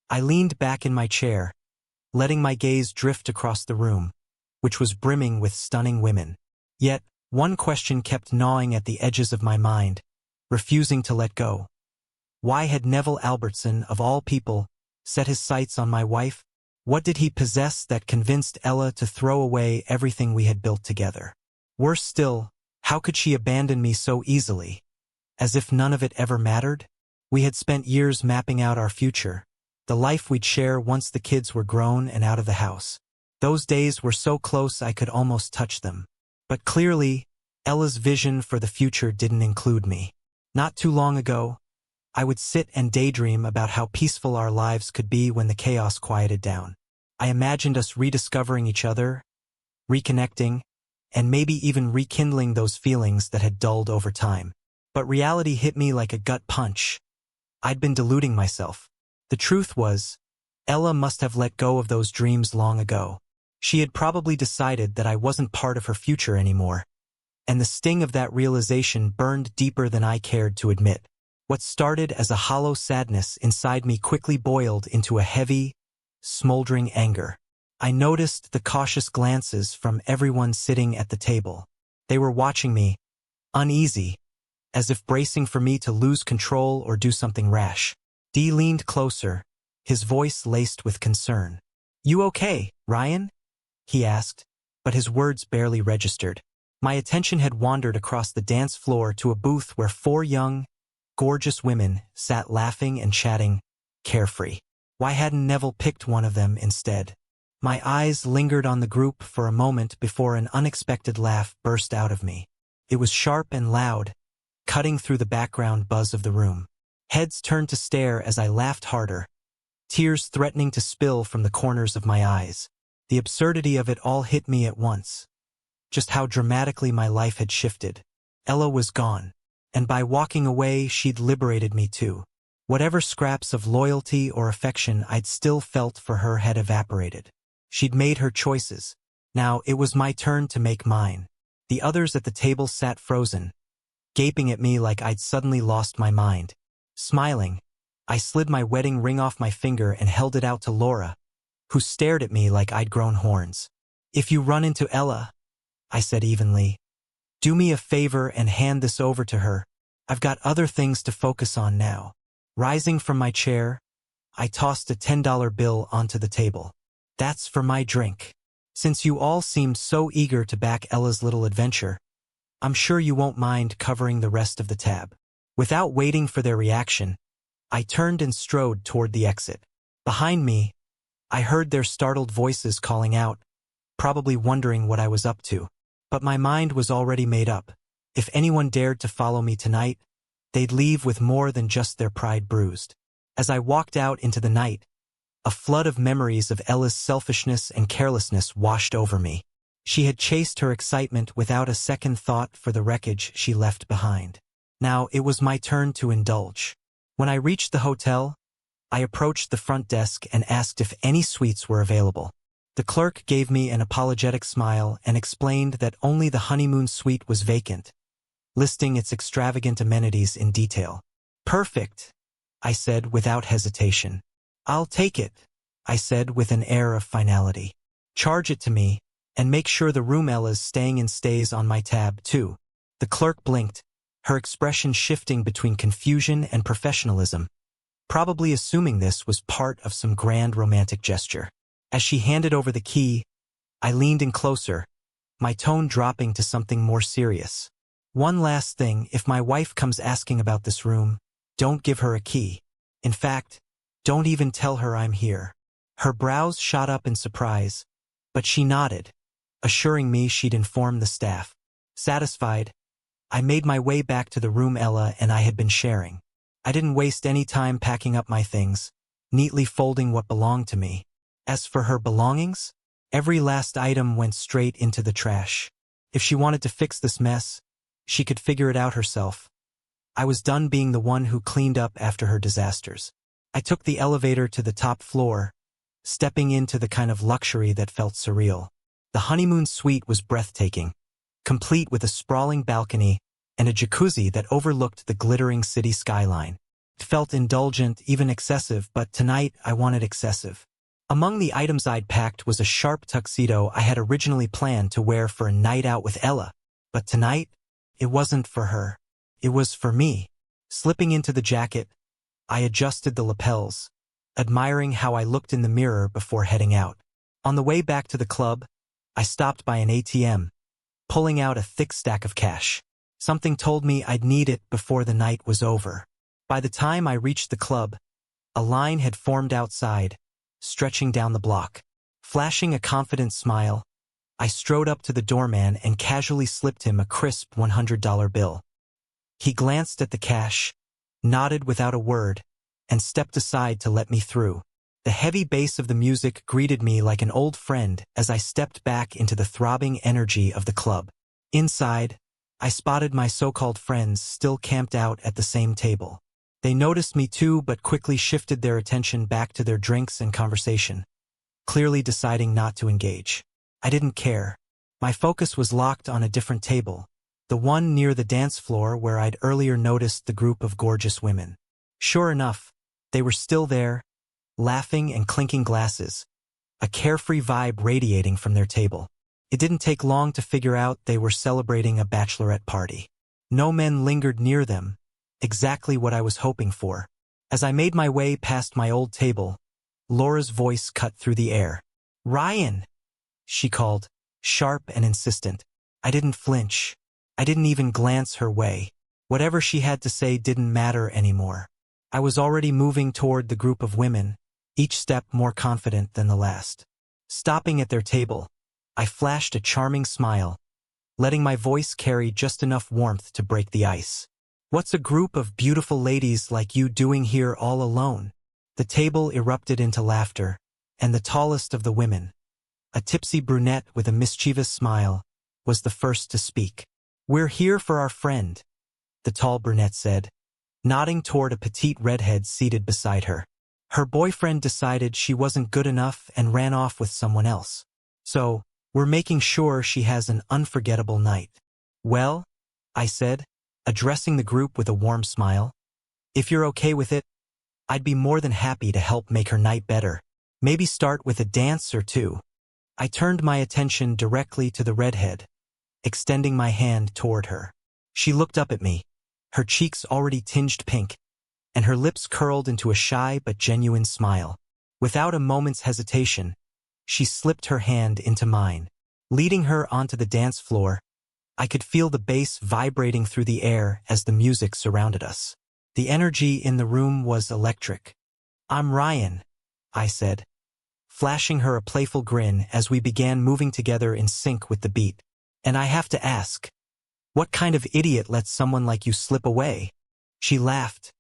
I leaned back in my chair, letting my gaze drift across the room, which was brimming with stunning women. Yet, one question kept gnawing at the edges of my mind, refusing to let go. Why had Neville Albertson, of all people, set his sights on my wife? What did he possess that convinced Ella to throw away everything we had built together? Worse still, how could she abandon me so easily? As if none of it ever mattered? We had spent years mapping out our future, the life we'd share once the kids were grown and out of the house. Those days were so close I could almost touch them. But clearly, Ella's vision for the future didn't include me. Not too long ago, I would sit and daydream about how peaceful our lives could be when the chaos quieted down. I imagined us rediscovering each other, reconnecting, and maybe even rekindling those feelings that had dulled over time. But reality hit me like a gut punch. I'd been deluding myself. The truth was, Ella must have let go of those dreams long ago. She had probably decided that I wasn't part of her future anymore, and the sting of that realization burned deeper than I cared to admit. What started as a hollow sadness inside me quickly boiled into a heavy, smoldering anger. I noticed the cautious glances from everyone sitting at the table. They were watching me, uneasy, as if bracing for me to lose control or do something rash. Dee leaned closer, his voice laced with concern. "You okay, Ryan?" he asked, but his words barely registered. My attention had wandered across the dance floor to a booth where 4 young, gorgeous women sat laughing and chatting, carefree. Why hadn't Neville picked one of them instead? My eyes lingered on the group for a moment before an unexpected laugh burst out of me. It was sharp and loud, cutting through the background buzz of the room. Heads turned to stare as I laughed harder, tears threatening to spill from the corners of my eyes. The absurdity of it all hit me at once. Just how dramatically my life had shifted. Ella was gone, and by walking away she'd liberated me too. Whatever scraps of loyalty or affection I'd still felt for her had evaporated. She'd made her choices. Now it was my turn to make mine. The others at the table sat frozen, gaping at me like I'd suddenly lost my mind. Smiling, I slid my wedding ring off my finger and held it out to Laura, who stared at me like I'd grown horns. "If you run into Ella," I said evenly, "do me a favor and hand this over to her. I've got other things to focus on now." Rising from my chair, I tossed a $10 bill onto the table. "That's for my drink. Since you all seemed so eager to back Ella's little adventure, I'm sure you won't mind covering the rest of the tab." Without waiting for their reaction, I turned and strode toward the exit. Behind me, I heard their startled voices calling out, probably wondering what I was up to. But my mind was already made up. If anyone dared to follow me tonight, they'd leave with more than just their pride bruised. As I walked out into the night, a flood of memories of Ella's selfishness and carelessness washed over me. She had chased her excitement without a second thought for the wreckage she left behind. Now it was my turn to indulge. When I reached the hotel, I approached the front desk and asked if any suites were available. The clerk gave me an apologetic smile and explained that only the Honeymoon suite was vacant, listing its extravagant amenities in detail. "Perfect," I said without hesitation. "I'll take it," I said with an air of finality. "Charge it to me, and make sure the room Ella's staying in stays on my tab, too." The clerk blinked, her expression shifting between confusion and professionalism, probably assuming this was part of some grand romantic gesture. As she handed over the key, I leaned in closer, my tone dropping to something more serious. "One last thing, if my wife comes asking about this room, don't give her a key. In fact, don't even tell her I'm here." Her brows shot up in surprise, but she nodded, assuring me she'd inform the staff. Satisfied, I made my way back to the room Ella and I had been sharing. I didn't waste any time packing up my things, neatly folding what belonged to me. As for her belongings, every last item went straight into the trash. If she wanted to fix this mess, she could figure it out herself. I was done being the one who cleaned up after her disasters. I took the elevator to the top floor, stepping into the kind of luxury that felt surreal. The Honeymoon suite was breathtaking, complete with a sprawling balcony and a jacuzzi that overlooked the glittering city skyline. It felt indulgent, even excessive, but tonight I wanted excessive. Among the items I'd packed was a sharp tuxedo I had originally planned to wear for a night out with Ella. But tonight, it wasn't for her. It was for me. Slipping into the jacket, I adjusted the lapels, admiring how I looked in the mirror before heading out. On the way back to the club, I stopped by an ATM, pulling out a thick stack of cash. Something told me I'd need it before the night was over. By the time I reached the club, a line had formed outside, stretching down the block. Flashing a confident smile, I strode up to the doorman and casually slipped him a crisp $100 bill. He glanced at the cash, nodded without a word, and stepped aside to let me through. The heavy bass of the music greeted me like an old friend as I stepped back into the throbbing energy of the club. Inside, I spotted my so-called friends still camped out at the same table. They noticed me too, but quickly shifted their attention back to their drinks and conversation, clearly deciding not to engage. I didn't care. My focus was locked on a different table, the one near the dance floor where I'd earlier noticed the group of gorgeous women. Sure enough, they were still there, laughing and clinking glasses, a carefree vibe radiating from their table. It didn't take long to figure out they were celebrating a bachelorette party. No men lingered near them, exactly what I was hoping for. As I made my way past my old table, Laura's voice cut through the air. "Ryan!" she called, sharp and insistent. I didn't flinch. I didn't even glance her way. Whatever she had to say didn't matter anymore. I was already moving toward the group of women, each step more confident than the last. Stopping at their table, I flashed a charming smile, letting my voice carry just enough warmth to break the ice. "What's a group of beautiful ladies like you doing here all alone?" The table erupted into laughter, and the tallest of the women, a tipsy brunette with a mischievous smile, was the first to speak. "We're here for our friend," the tall brunette said, nodding toward a petite redhead seated beside her. "Her boyfriend decided she wasn't good enough and ran off with someone else. So, we're making sure she has an unforgettable night." "Well," I said, addressing the group with a warm smile, "if you're okay with it, I'd be more than happy to help make her night better. Maybe start with a dance or two." I turned my attention directly to the redhead, extending my hand toward her. She looked up at me, her cheeks already tinged pink, and her lips curled into a shy but genuine smile. Without a moment's hesitation, she slipped her hand into mine. Leading her onto the dance floor, I could feel the bass vibrating through the air as the music surrounded us. The energy in the room was electric. "I'm Ryan," I said, flashing her a playful grin as we began moving together in sync with the beat. "And I have to ask, what kind of idiot lets someone like you slip away?" She laughed,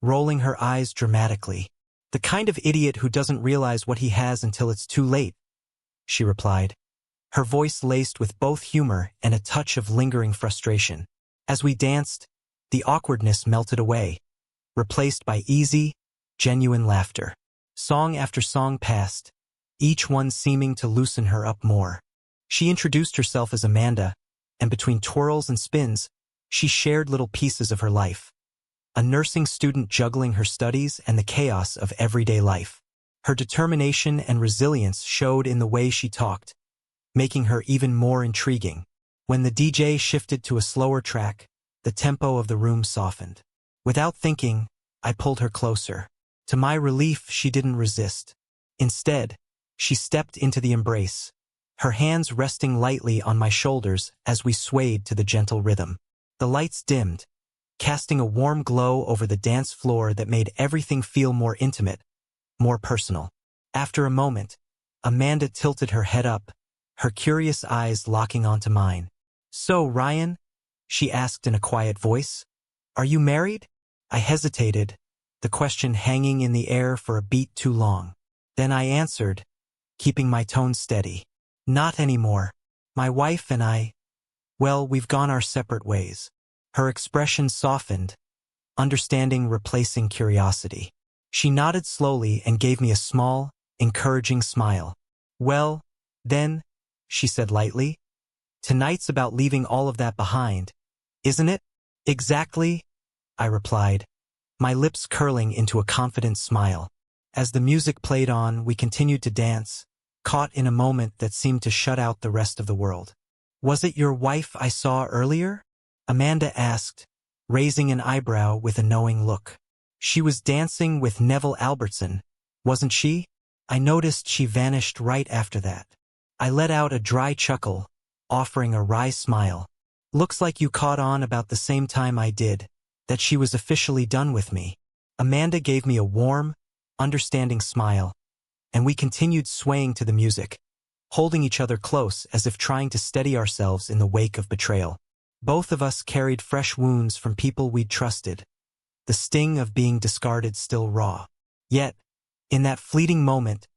rolling her eyes dramatically. "The kind of idiot who doesn't realize what he has until it's too late," she replied, her voice laced with both humor and a touch of lingering frustration. As we danced, the awkwardness melted away, replaced by easy, genuine laughter. Song after song passed, each one seeming to loosen her up more. She introduced herself as Amanda, and between twirls and spins, she shared little pieces of her life. A nursing student juggling her studies and the chaos of everyday life. Her determination and resilience showed in the way she talked, making her even more intriguing. When the DJ shifted to a slower track, the tempo of the room softened. Without thinking, I pulled her closer. To my relief, she didn't resist. Instead, she stepped into the embrace, her hands resting lightly on my shoulders as we swayed to the gentle rhythm. The lights dimmed, casting a warm glow over the dance floor that made everything feel more intimate, more personal. After a moment, Amanda tilted her head up, her curious eyes locking onto mine. "So, Ryan?" she asked in a quiet voice. "Are you married?" I hesitated, the question hanging in the air for a beat too long. Then I answered, keeping my tone steady. "Not anymore. My wife and I, well, we've gone our separate ways." Her expression softened, understanding replacing curiosity. She nodded slowly and gave me a small, encouraging smile. "Well, then," she said lightly, "tonight's about leaving all of that behind, isn't it?" "Exactly," I replied, my lips curling into a confident smile. As the music played on, we continued to dance, caught in a moment that seemed to shut out the rest of the world. "Was it your wife I saw earlier?" Amanda asked, raising an eyebrow with a knowing look. "She was dancing with Neville Albertson, wasn't she?" I noticed she vanished right after that. I let out a dry chuckle, offering a wry smile. "Looks like you caught on about the same time I did, that she was officially done with me." Amanda gave me a warm, understanding smile, and we continued swaying to the music, holding each other close as if trying to steady ourselves in the wake of betrayal. Both of us carried fresh wounds from people we'd trusted, the sting of being discarded still raw. Yet, in that fleeting moment,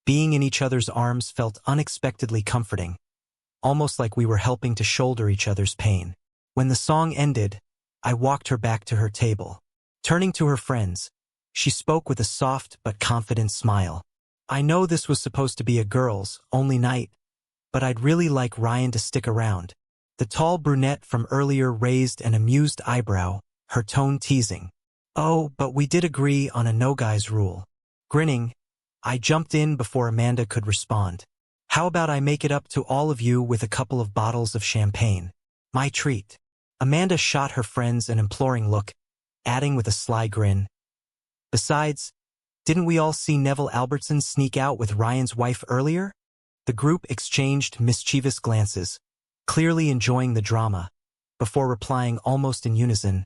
being in each other's arms felt unexpectedly comforting, almost like we were helping to shoulder each other's pain. When the song ended, I walked her back to her table. Turning to her friends, she spoke with a soft but confident smile. "I know this was supposed to be a girls-only night, but I'd really like Ryan to stick around." The tall brunette from earlier raised an amused eyebrow, her tone teasing. "Oh, but we did agree on a no-guys rule." Grinning, I jumped in before Amanda could respond. "How about I make it up to all of you with a couple of bottles of champagne? My treat." Amanda shot her friends an imploring look, adding with a sly grin, "Besides, didn't we all see Neville Albertson sneak out with Ryan's wife earlier?" The group exchanged mischievous glances, clearly enjoying the drama, before replying almost in unison,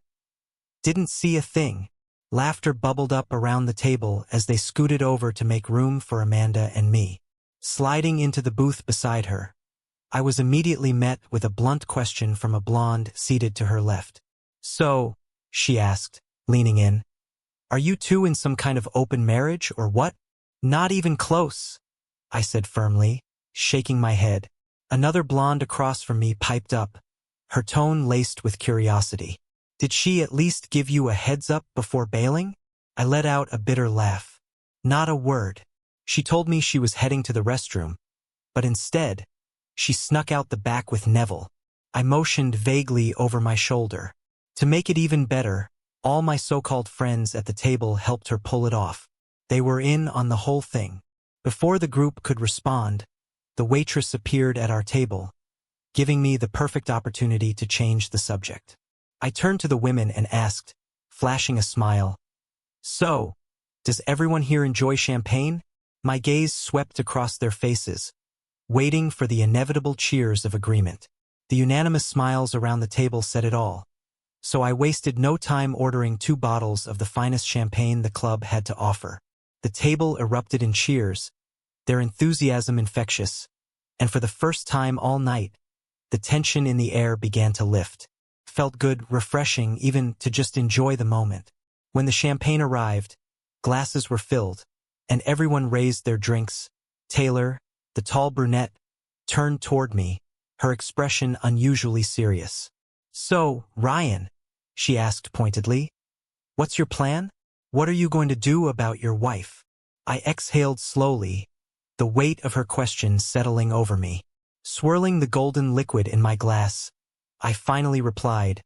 "Didn't see a thing." Laughter bubbled up around the table as they scooted over to make room for Amanda and me. Sliding into the booth beside her, I was immediately met with a blunt question from a blonde seated to her left. "So," she asked, leaning in, "are you two in some kind of open marriage, or what?" "Not even close," I said firmly, shaking my head. Another blonde across from me piped up, her tone laced with curiosity. "Did she at least give you a heads up before bailing?" I let out a bitter laugh. "Not a word. She told me she was heading to the restroom, but instead, she snuck out the back with Neville." I motioned vaguely over my shoulder. To make it even better, all my so-called friends at the table helped her pull it off. They were in on the whole thing. Before the group could respond, the waitress appeared at our table, giving me the perfect opportunity to change the subject. I turned to the women and asked, flashing a smile, "So, does everyone here enjoy champagne?" My gaze swept across their faces, waiting for the inevitable cheers of agreement. The unanimous smiles around the table said it all, so I wasted no time ordering 2 bottles of the finest champagne the club had to offer. The table erupted in cheers, their enthusiasm infectious, and for the first time all night, the tension in the air began to lift. Felt good, refreshing, even to just enjoy the moment. When the champagne arrived, glasses were filled, and everyone raised their drinks. Taylor, the tall brunette, turned toward me, her expression unusually serious. "So, Ryan," she asked pointedly, "what's your plan? What are you going to do about your wife?" I exhaled slowly, the weight of her question settling over me. Swirling the golden liquid in my glass, I finally replied,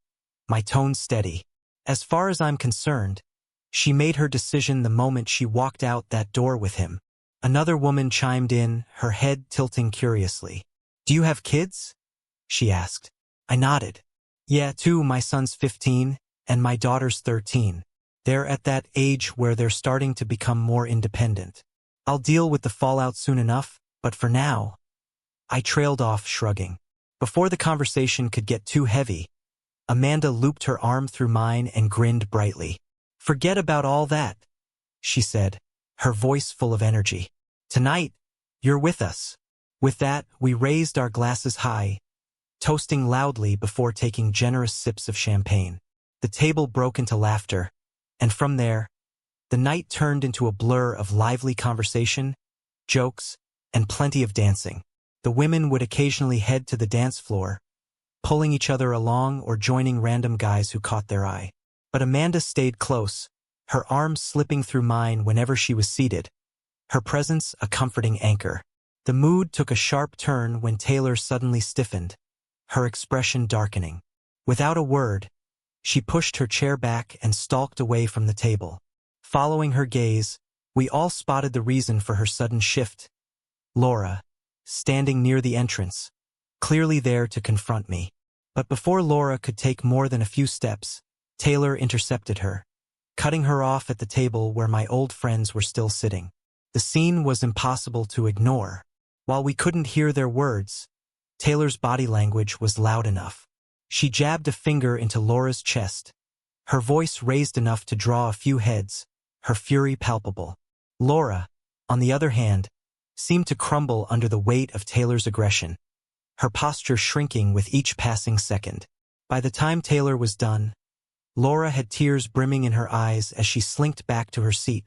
my tone steady. "As far as I'm concerned, she made her decision the moment she walked out that door with him." Another woman chimed in, her head tilting curiously. "Do you have kids?" she asked. I nodded. "Yeah, 2, my son's 15, and my daughter's 13. They're at that age where they're starting to become more independent. I'll deal with the fallout soon enough, but for now..." I trailed off, shrugging. Before the conversation could get too heavy, Amanda looped her arm through mine and grinned brightly. "Forget about all that," she said, her voice full of energy. "Tonight, you're with us." With that, we raised our glasses high, toasting loudly before taking generous sips of champagne. The table broke into laughter, and from there, the night turned into a blur of lively conversation, jokes, and plenty of dancing. The women would occasionally head to the dance floor, pulling each other along or joining random guys who caught their eye. But Amanda stayed close, her arms slipping through mine whenever she was seated, her presence a comforting anchor. The mood took a sharp turn when Taylor suddenly stiffened, her expression darkening. Without a word, She pushed her chair back and stalked away from the table. Following her gaze, we all spotted the reason for her sudden shift. Laura, standing near the entrance, clearly there to confront me. But before Laura could take more than a few steps, Taylor intercepted her, cutting her off at the table where my old friends were still sitting. The scene was impossible to ignore. While we couldn't hear their words, Taylor's body language was loud enough. She jabbed a finger into Laura's chest, her voice raised enough to draw a few heads, her fury palpable. Laura, on the other hand, seemed to crumble under the weight of Taylor's aggression, her posture shrinking with each passing second. By the time Taylor was done, Laura had tears brimming in her eyes as she slinked back to her seat,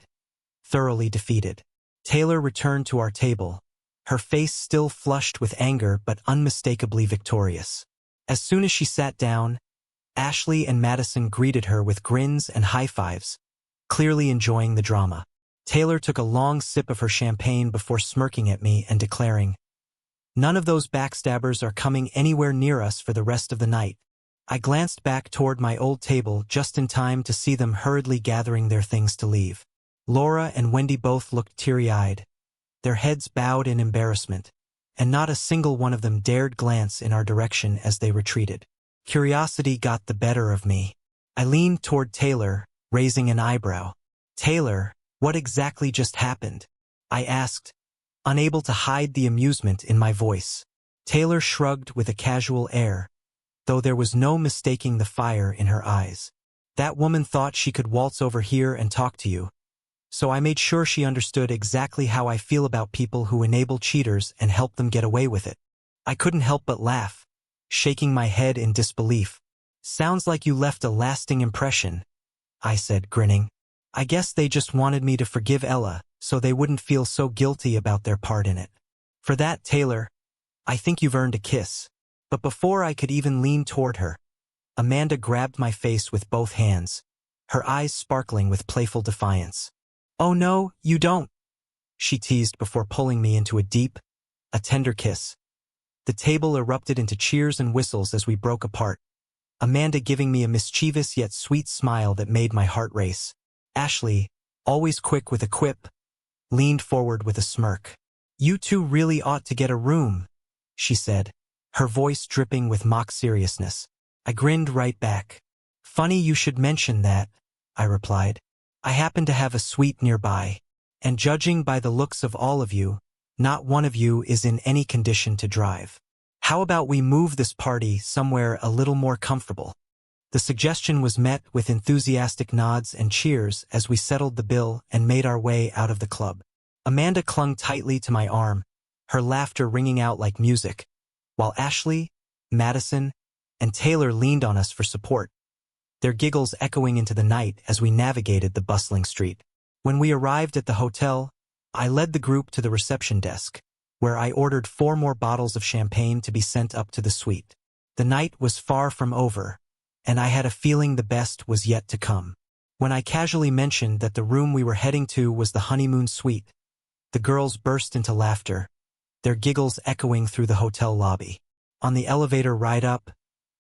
thoroughly defeated. Taylor returned to our table, her face still flushed with anger but unmistakably victorious. As soon as she sat down, Ashley and Madison greeted her with grins and high-fives, clearly enjoying the drama. Taylor took a long sip of her champagne before smirking at me and declaring, "None of those backstabbers are coming anywhere near us for the rest of the night." I glanced back toward my old table just in time to see them hurriedly gathering their things to leave. Laura and Wendy both looked teary-eyed, their heads bowed in embarrassment, and not a single one of them dared glance in our direction as they retreated. Curiosity got the better of me. I leaned toward Taylor, raising an eyebrow. "Taylor, what exactly just happened?" I asked, unable to hide the amusement in my voice. Taylor shrugged with a casual air, though there was no mistaking the fire in her eyes. "That woman thought she could waltz over here and talk to you, so I made sure she understood exactly how I feel about people who enable cheaters and help them get away with it." I couldn't help but laugh, shaking my head in disbelief. "Sounds like you left a lasting impression," I said, grinning. "I guess they just wanted me to forgive Ella, so they wouldn't feel so guilty about their part in it. For that, Taylor, I think you've earned a kiss." But before I could even lean toward her, Amanda grabbed my face with both hands, her eyes sparkling with playful defiance. "Oh no, you don't," she teased before pulling me into a tender kiss. The table erupted into cheers and whistles as we broke apart, Amanda giving me a mischievous yet sweet smile that made my heart race. Ashley, always quick with a quip, leaned forward with a smirk. "You two really ought to get a room," she said, her voice dripping with mock seriousness. I grinned right back. "Funny you should mention that," I replied. "I happen to have a suite nearby, and judging by the looks of all of you, not one of you is in any condition to drive. How about we move this party somewhere a little more comfortable?" The suggestion was met with enthusiastic nods and cheers as we settled the bill and made our way out of the club. Amanda clung tightly to my arm, her laughter ringing out like music, while Ashley, Madison, and Taylor leaned on us for support, their giggles echoing into the night as we navigated the bustling street. When we arrived at the hotel, I led the group to the reception desk, where I ordered 4 more bottles of champagne to be sent up to the suite. The night was far from over, and I had a feeling the best was yet to come. When I casually mentioned that the room we were heading to was the Honeymoon suite, the girls burst into laughter, their giggles echoing through the hotel lobby. On the elevator ride up,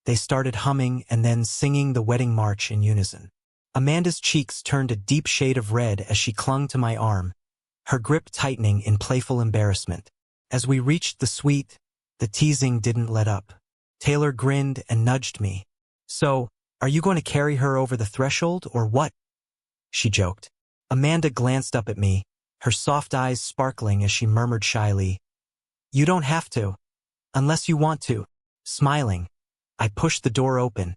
they started humming and then singing the wedding march in unison. Amanda's cheeks turned a deep shade of red as she clung to my arm, her grip tightening in playful embarrassment. As we reached the suite, the teasing didn't let up. Taylor grinned and nudged me. "So, are you going to carry her over the threshold or what?" she joked. Amanda glanced up at me, her soft eyes sparkling as she murmured shyly, "You don't have to, unless you want to." Smiling, I pushed the door open,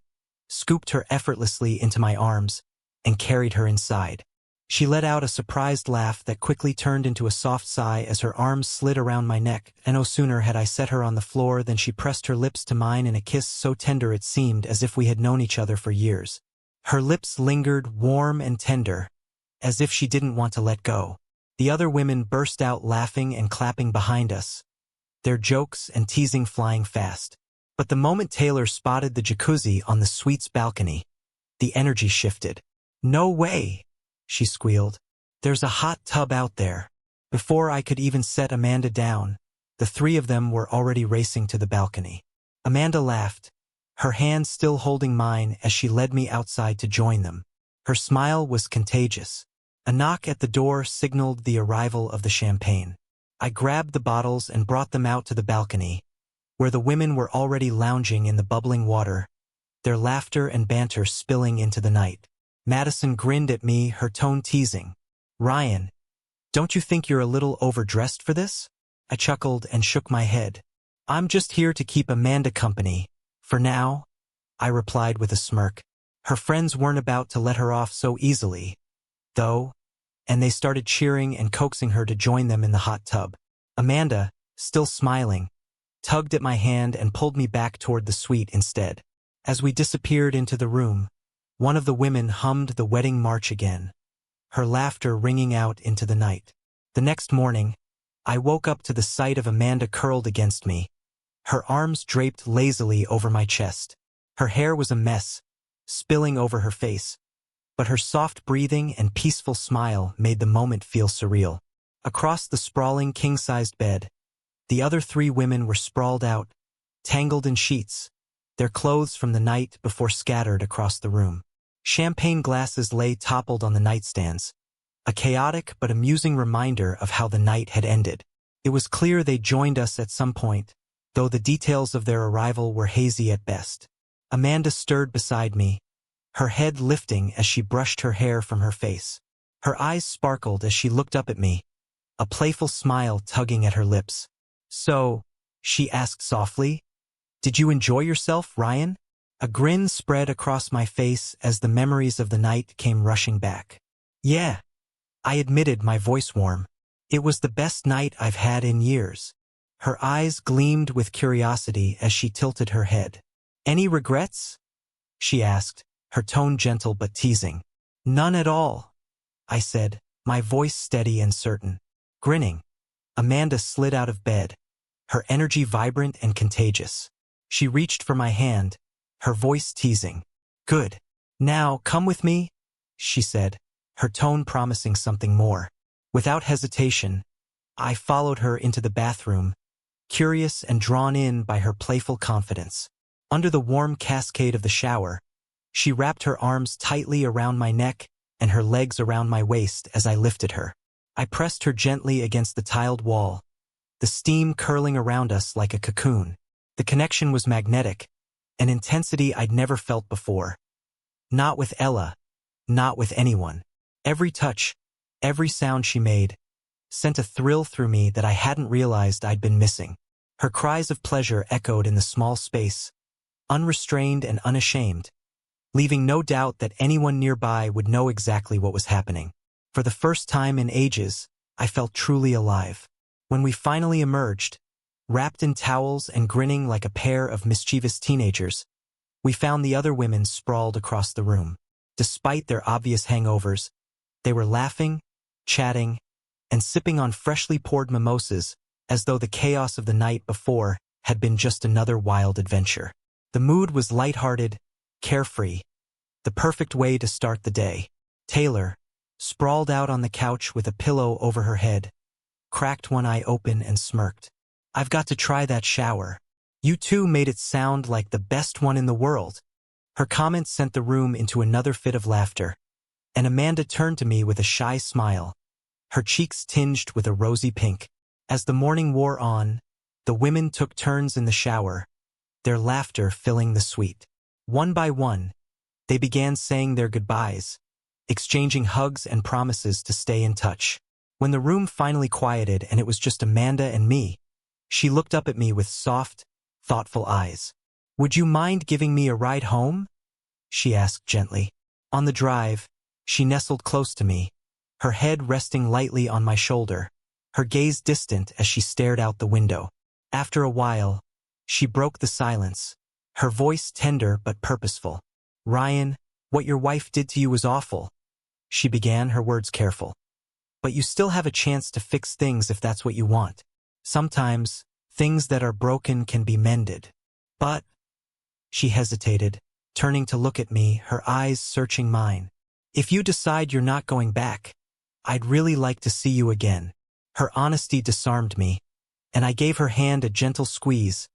scooped her effortlessly into my arms, and carried her inside. She let out a surprised laugh that quickly turned into a soft sigh as her arms slid around my neck, and no sooner had I set her on the floor than she pressed her lips to mine in a kiss so tender it seemed as if we had known each other for years. Her lips lingered warm and tender, as if she didn't want to let go. The other women burst out laughing and clapping behind us, their jokes and teasing flying fast. But the moment Taylor spotted the jacuzzi on the suite's balcony, the energy shifted. "No way," she squealed. "There's a hot tub out there." Before I could even set Amanda down, the 3 of them were already racing to the balcony. Amanda laughed, her hand still holding mine as she led me outside to join them. Her smile was contagious. A knock at the door signaled the arrival of the champagne. I grabbed the bottles and brought them out to the balcony, where the women were already lounging in the bubbling water, their laughter and banter spilling into the night. Madison grinned at me, her tone teasing. "Ryan, don't you think you're a little overdressed for this?" I chuckled and shook my head. "I'm just here to keep Amanda company, for now," I replied with a smirk. Her friends weren't about to let her off so easily, though, and they started cheering and coaxing her to join them in the hot tub. Amanda, still smiling, tugged at my hand and pulled me back toward the suite instead. As we disappeared into the room, one of the women hummed the wedding march again, her laughter ringing out into the night. The next morning, I woke up to the sight of Amanda curled against me, her arms draped lazily over my chest. Her hair was a mess, spilling over her face, but her soft breathing and peaceful smile made the moment feel surreal. Across the sprawling king-sized bed, the other 3 women were sprawled out, tangled in sheets, their clothes from the night before scattered across the room. Champagne glasses lay toppled on the nightstands, a chaotic but amusing reminder of how the night had ended. It was clear they joined us at some point, though the details of their arrival were hazy at best. Amanda stirred beside me, her head lifting as she brushed her hair from her face. Her eyes sparkled as she looked up at me, a playful smile tugging at her lips. "So," she asked softly, "did you enjoy yourself, Ryan?" A grin spread across my face as the memories of the night came rushing back. "Yeah," I admitted, my voice warm. "It was the best night I've had in years." Her eyes gleamed with curiosity as she tilted her head. "Any regrets?" she asked, her tone gentle but teasing. "None at all," I said, my voice steady and certain. Grinning, Amanda slid out of bed, her energy vibrant and contagious. She reached for my hand, her voice teasing. "Good. Now, come with me," she said, her tone promising something more. Without hesitation, I followed her into the bathroom, curious and drawn in by her playful confidence. Under the warm cascade of the shower, she wrapped her arms tightly around my neck and her legs around my waist as I lifted her. I pressed her gently against the tiled wall, the steam curling around us like a cocoon. The connection was magnetic, an intensity I'd never felt before. Not with Ella, not with anyone. Every touch, every sound she made, sent a thrill through me that I hadn't realized I'd been missing. Her cries of pleasure echoed in the small space, unrestrained and unashamed, leaving no doubt that anyone nearby would know exactly what was happening. For the first time in ages, I felt truly alive. When we finally emerged, wrapped in towels and grinning like a pair of mischievous teenagers, we found the other women sprawled across the room. Despite their obvious hangovers, they were laughing, chatting, and sipping on freshly poured mimosas as though the chaos of the night before had been just another wild adventure. The mood was lighthearted, carefree, the perfect way to start the day. Taylor, sprawled out on the couch with a pillow over her head, cracked one eye open and smirked. "I've got to try that shower. You two made it sound like the best one in the world." Her comment sent the room into another fit of laughter, and Amanda turned to me with a shy smile, her cheeks tinged with a rosy pink. As the morning wore on, the women took turns in the shower, their laughter filling the suite. One by one, they began saying their goodbyes, exchanging hugs and promises to stay in touch. When the room finally quieted and it was just Amanda and me, she looked up at me with soft, thoughtful eyes. "Would you mind giving me a ride home?" she asked gently. On the drive, she nestled close to me, her head resting lightly on my shoulder, her gaze distant as she stared out the window. After a while, she broke the silence, her voice tender but purposeful. "Ryan, what your wife did to you was awful," she began, her words careful. "But you still have a chance to fix things if that's what you want. Sometimes, things that are broken can be mended. But," she hesitated, turning to look at me, her eyes searching mine, "if you decide you're not going back, I'd really like to see you again." Her honesty disarmed me, and I gave her hand a gentle squeeze,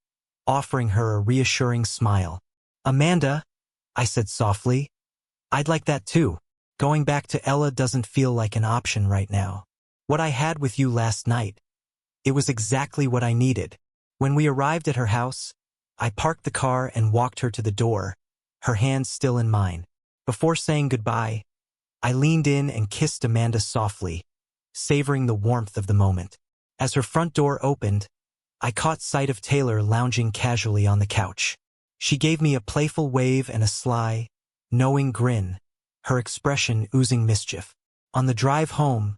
offering her a reassuring smile. Amanda, I said softly. I'd like that too. Going back to Ella doesn't feel like an option right now. What I had with you last night, it was exactly what I needed. When we arrived at her house, I parked the car and walked her to the door, her hand still in mine. Before saying goodbye, I leaned in and kissed Amanda softly, savoring the warmth of the moment. As her front door opened, I caught sight of Taylor lounging casually on the couch. She gave me a playful wave and a sly, knowing grin, her expression oozing mischief. On the drive home,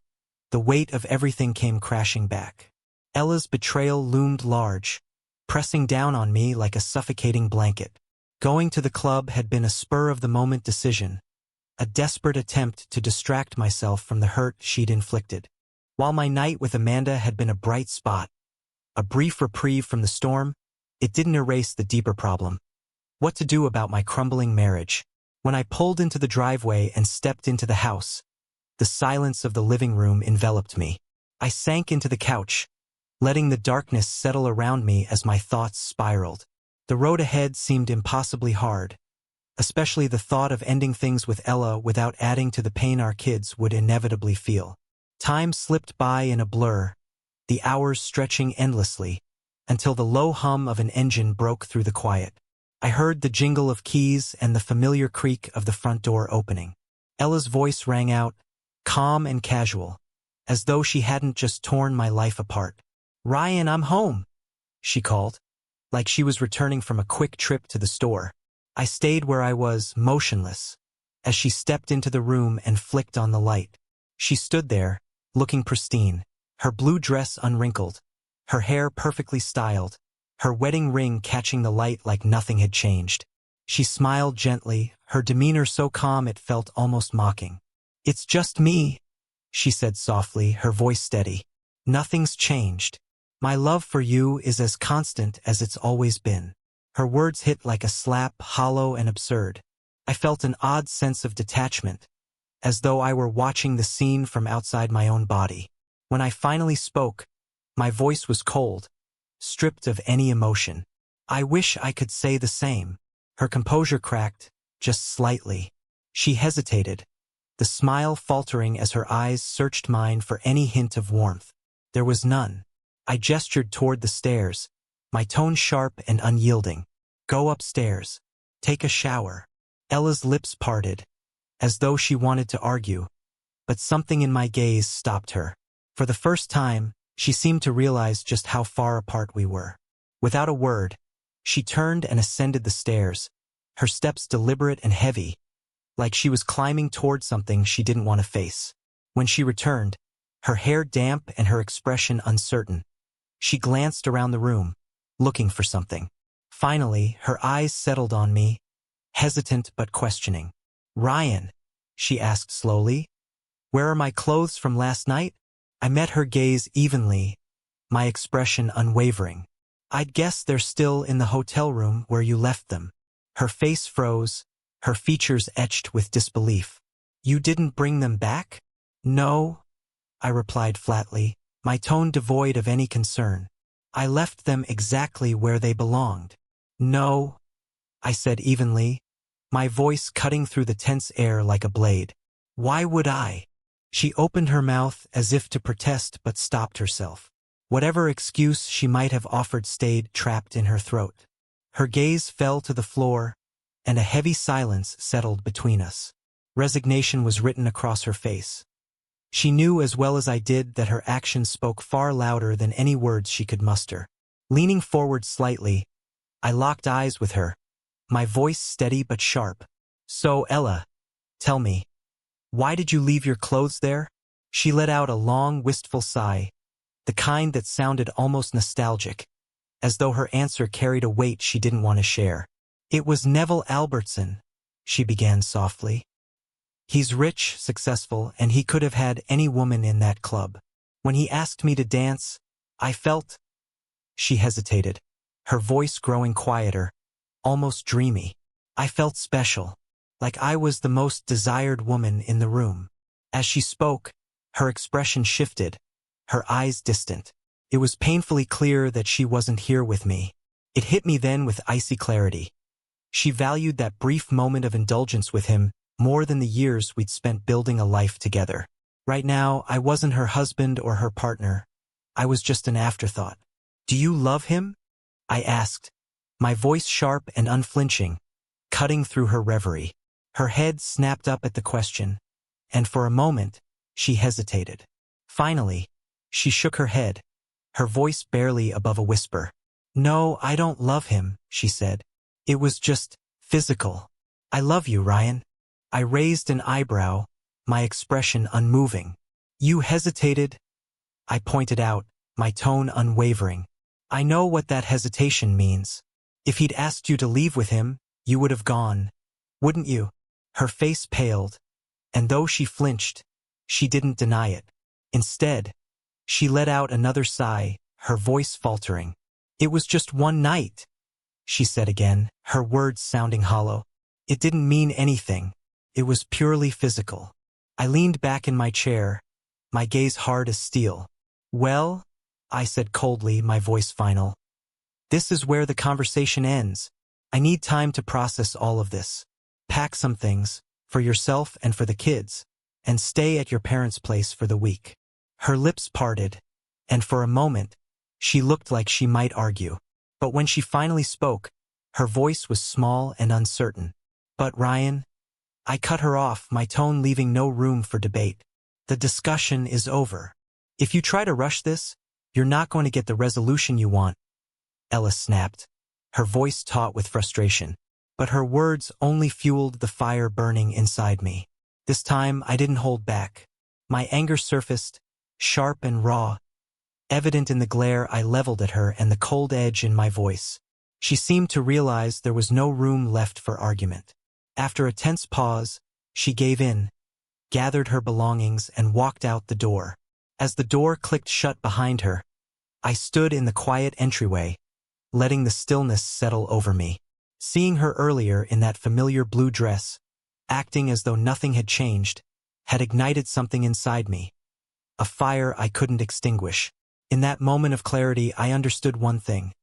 the weight of everything came crashing back. Ella's betrayal loomed large, pressing down on me like a suffocating blanket. Going to the club had been a spur-of-the-moment decision, a desperate attempt to distract myself from the hurt she'd inflicted. While my night with Amanda had been a bright spot, a brief reprieve from the storm, it didn't erase the deeper problem. What to do about my crumbling marriage? When I pulled into the driveway and stepped into the house, the silence of the living room enveloped me. I sank into the couch, letting the darkness settle around me as my thoughts spiraled. The road ahead seemed impossibly hard, especially the thought of ending things with Ella without adding to the pain our kids would inevitably feel. Time slipped by in a blur, the hours stretching endlessly, until the low hum of an engine broke through the quiet. I heard the jingle of keys and the familiar creak of the front door opening. Ella's voice rang out, calm and casual, as though she hadn't just torn my life apart. "Ryan, I'm home," she called, like she was returning from a quick trip to the store. I stayed where I was, motionless, as she stepped into the room and flicked on the light. She stood there, looking pristine, her blue dress unwrinkled, her hair perfectly styled, her wedding ring catching the light like nothing had changed. She smiled gently, her demeanor so calm it felt almost mocking. "It's just me," she said softly, her voice steady. "Nothing's changed. My love for you is as constant as it's always been." Her words hit like a slap, hollow and absurd. I felt an odd sense of detachment, as though I were watching the scene from outside my own body. When I finally spoke, my voice was cold, stripped of any emotion. "I wish I could say the same." Her composure cracked, just slightly. She hesitated, the smile faltering as her eyes searched mine for any hint of warmth. There was none. I gestured toward the stairs, my tone sharp and unyielding. "Go upstairs. Take a shower." Ella's lips parted, as though she wanted to argue, but something in my gaze stopped her. For the first time, she seemed to realize just how far apart we were. Without a word, she turned and ascended the stairs, her steps deliberate and heavy, like she was climbing toward something she didn't want to face. When she returned, her hair damp and her expression uncertain, she glanced around the room, looking for something. Finally, her eyes settled on me, hesitant but questioning. "Ryan," she asked slowly, "where are my clothes from last night?" I met her gaze evenly, my expression unwavering. "I'd guess they're still in the hotel room where you left them." Her face froze, her features etched with disbelief. "You didn't bring them back?" "No," I replied flatly, my tone devoid of any concern. "I left them exactly where they belonged." "No," I said evenly, my voice cutting through the tense air like a blade. "Why would I?" She opened her mouth as if to protest but stopped herself. Whatever excuse she might have offered stayed trapped in her throat. Her gaze fell to the floor, and a heavy silence settled between us. Resignation was written across her face. She knew as well as I did that her actions spoke far louder than any words she could muster. Leaning forward slightly, I locked eyes with her, my voice steady but sharp. "So, Ella, tell me, why did you leave your clothes there?" She let out a long, wistful sigh, the kind that sounded almost nostalgic, as though her answer carried a weight she didn't want to share. "It was Neville Albertson," she began softly. "He's rich, successful, and he could have had any woman in that club. When he asked me to dance, I felt—" She hesitated, her voice growing quieter, almost dreamy. "I felt special, like I was the most desired woman in the room." As she spoke, her expression shifted, her eyes distant. It was painfully clear that she wasn't here with me. It hit me then with icy clarity. She valued that brief moment of indulgence with him more than the years we'd spent building a life together. Right now, I wasn't her husband or her partner. I was just an afterthought. "Do you love him?" I asked, my voice sharp and unflinching, cutting through her reverie. Her head snapped up at the question, and for a moment, she hesitated. Finally, she shook her head, her voice barely above a whisper. "No, I don't love him," she said. "It was just physical. I love you, Ryan." I raised an eyebrow, my expression unmoving. "You hesitated," I pointed out, my tone unwavering. "I know what that hesitation means. If he'd asked you to leave with him, you would have gone, wouldn't you?" Her face paled, and though she flinched, she didn't deny it. Instead, she let out another sigh, her voice faltering. "It was just one night," she said again, her words sounding hollow. "It didn't mean anything. It was purely physical." I leaned back in my chair, my gaze hard as steel. "Well," I said coldly, my voice final, "this is where the conversation ends. I need time to process all of this. Pack some things, for yourself and for the kids, and stay at your parents' place for the week." Her lips parted, and for a moment, she looked like she might argue. But when she finally spoke, her voice was small and uncertain. "But Ryan," I cut her off, my tone leaving no room for debate. "The discussion is over. If you try to rush this, you're not going to get the resolution you want," Ella snapped, her voice taut with frustration. But her words only fueled the fire burning inside me. This time, I didn't hold back. My anger surfaced, sharp and raw, evident in the glare I leveled at her and the cold edge in my voice. She seemed to realize there was no room left for argument. After a tense pause, she gave in, gathered her belongings, and walked out the door. As the door clicked shut behind her, I stood in the quiet entryway, letting the stillness settle over me. Seeing her earlier in that familiar blue dress, acting as though nothing had changed, had ignited something inside me, a fire I couldn't extinguish. In that moment of clarity, I understood one thing.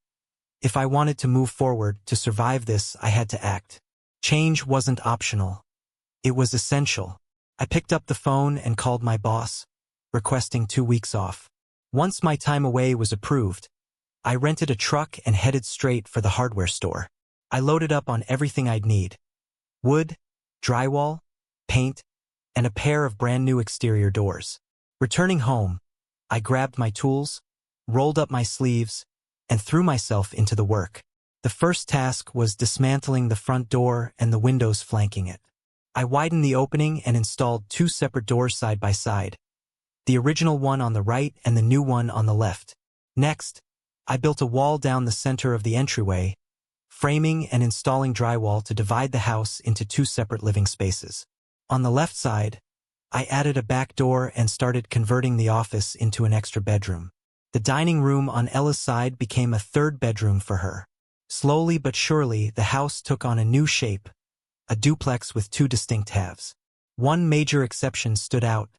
If I wanted to move forward, to survive this, I had to act. Change wasn't optional. It was essential. I picked up the phone and called my boss, requesting 2 weeks off. Once my time away was approved, I rented a truck and headed straight for the hardware store. I loaded up on everything I'd need: wood, drywall, paint, and a pair of brand new exterior doors. Returning home, I grabbed my tools, rolled up my sleeves, and threw myself into the work. The first task was dismantling the front door and the windows flanking it. I widened the opening and installed 2 separate doors side by side, the original one on the right and the new one on the left. Next, I built a wall down the center of the entryway, framing and installing drywall to divide the house into 2 separate living spaces. On the left side, I added a back door and started converting the office into an extra bedroom. The dining room on Ella's side became a 3rd bedroom for her. Slowly but surely, the house took on a new shape, a duplex with 2 distinct halves. One major exception stood out: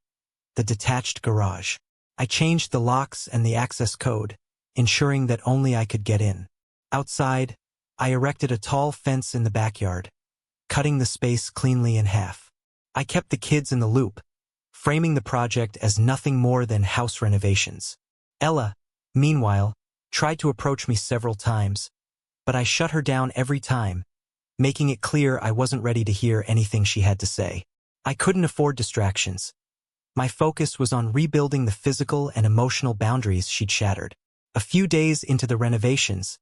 the detached garage. I changed the locks and the access code, ensuring that only I could get in. Outside, I erected a tall fence in the backyard, cutting the space cleanly in half. I kept the kids in the loop, framing the project as nothing more than house renovations. Ella, meanwhile, tried to approach me several times, but I shut her down every time, making it clear I wasn't ready to hear anything she had to say. I couldn't afford distractions. My focus was on rebuilding the physical and emotional boundaries she'd shattered. A few days into the renovations,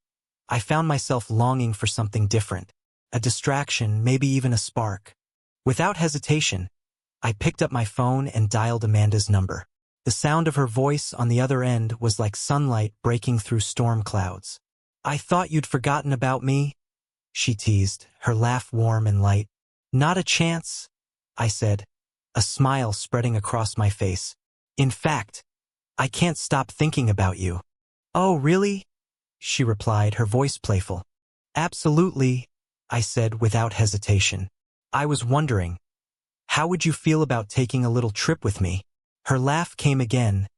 I found myself longing for something different, a distraction, maybe even a spark. Without hesitation, I picked up my phone and dialed Amanda's number. The sound of her voice on the other end was like sunlight breaking through storm clouds. "I thought you'd forgotten about me," she teased, her laugh warm and light. "Not a chance," I said, a smile spreading across my face. "In fact, I can't stop thinking about you." "Oh, really?" she replied, her voice playful. "Absolutely," I said without hesitation. "I was wondering, how would you feel about taking a little trip with me?" Her laugh came again,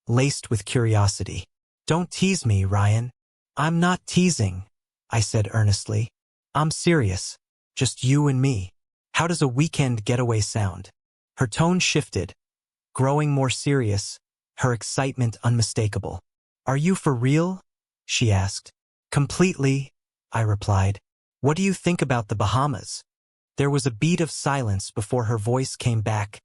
laced with curiosity. "Don't tease me, Ryan." "I'm not teasing," I said earnestly. I'm serious. Just you and me. How does a weekend getaway sound? Her tone shifted, growing more serious, her excitement unmistakable. Are you for real? She asked. Completely, I replied. What do you think about the Bahamas? There was a beat of silence before her voice came back,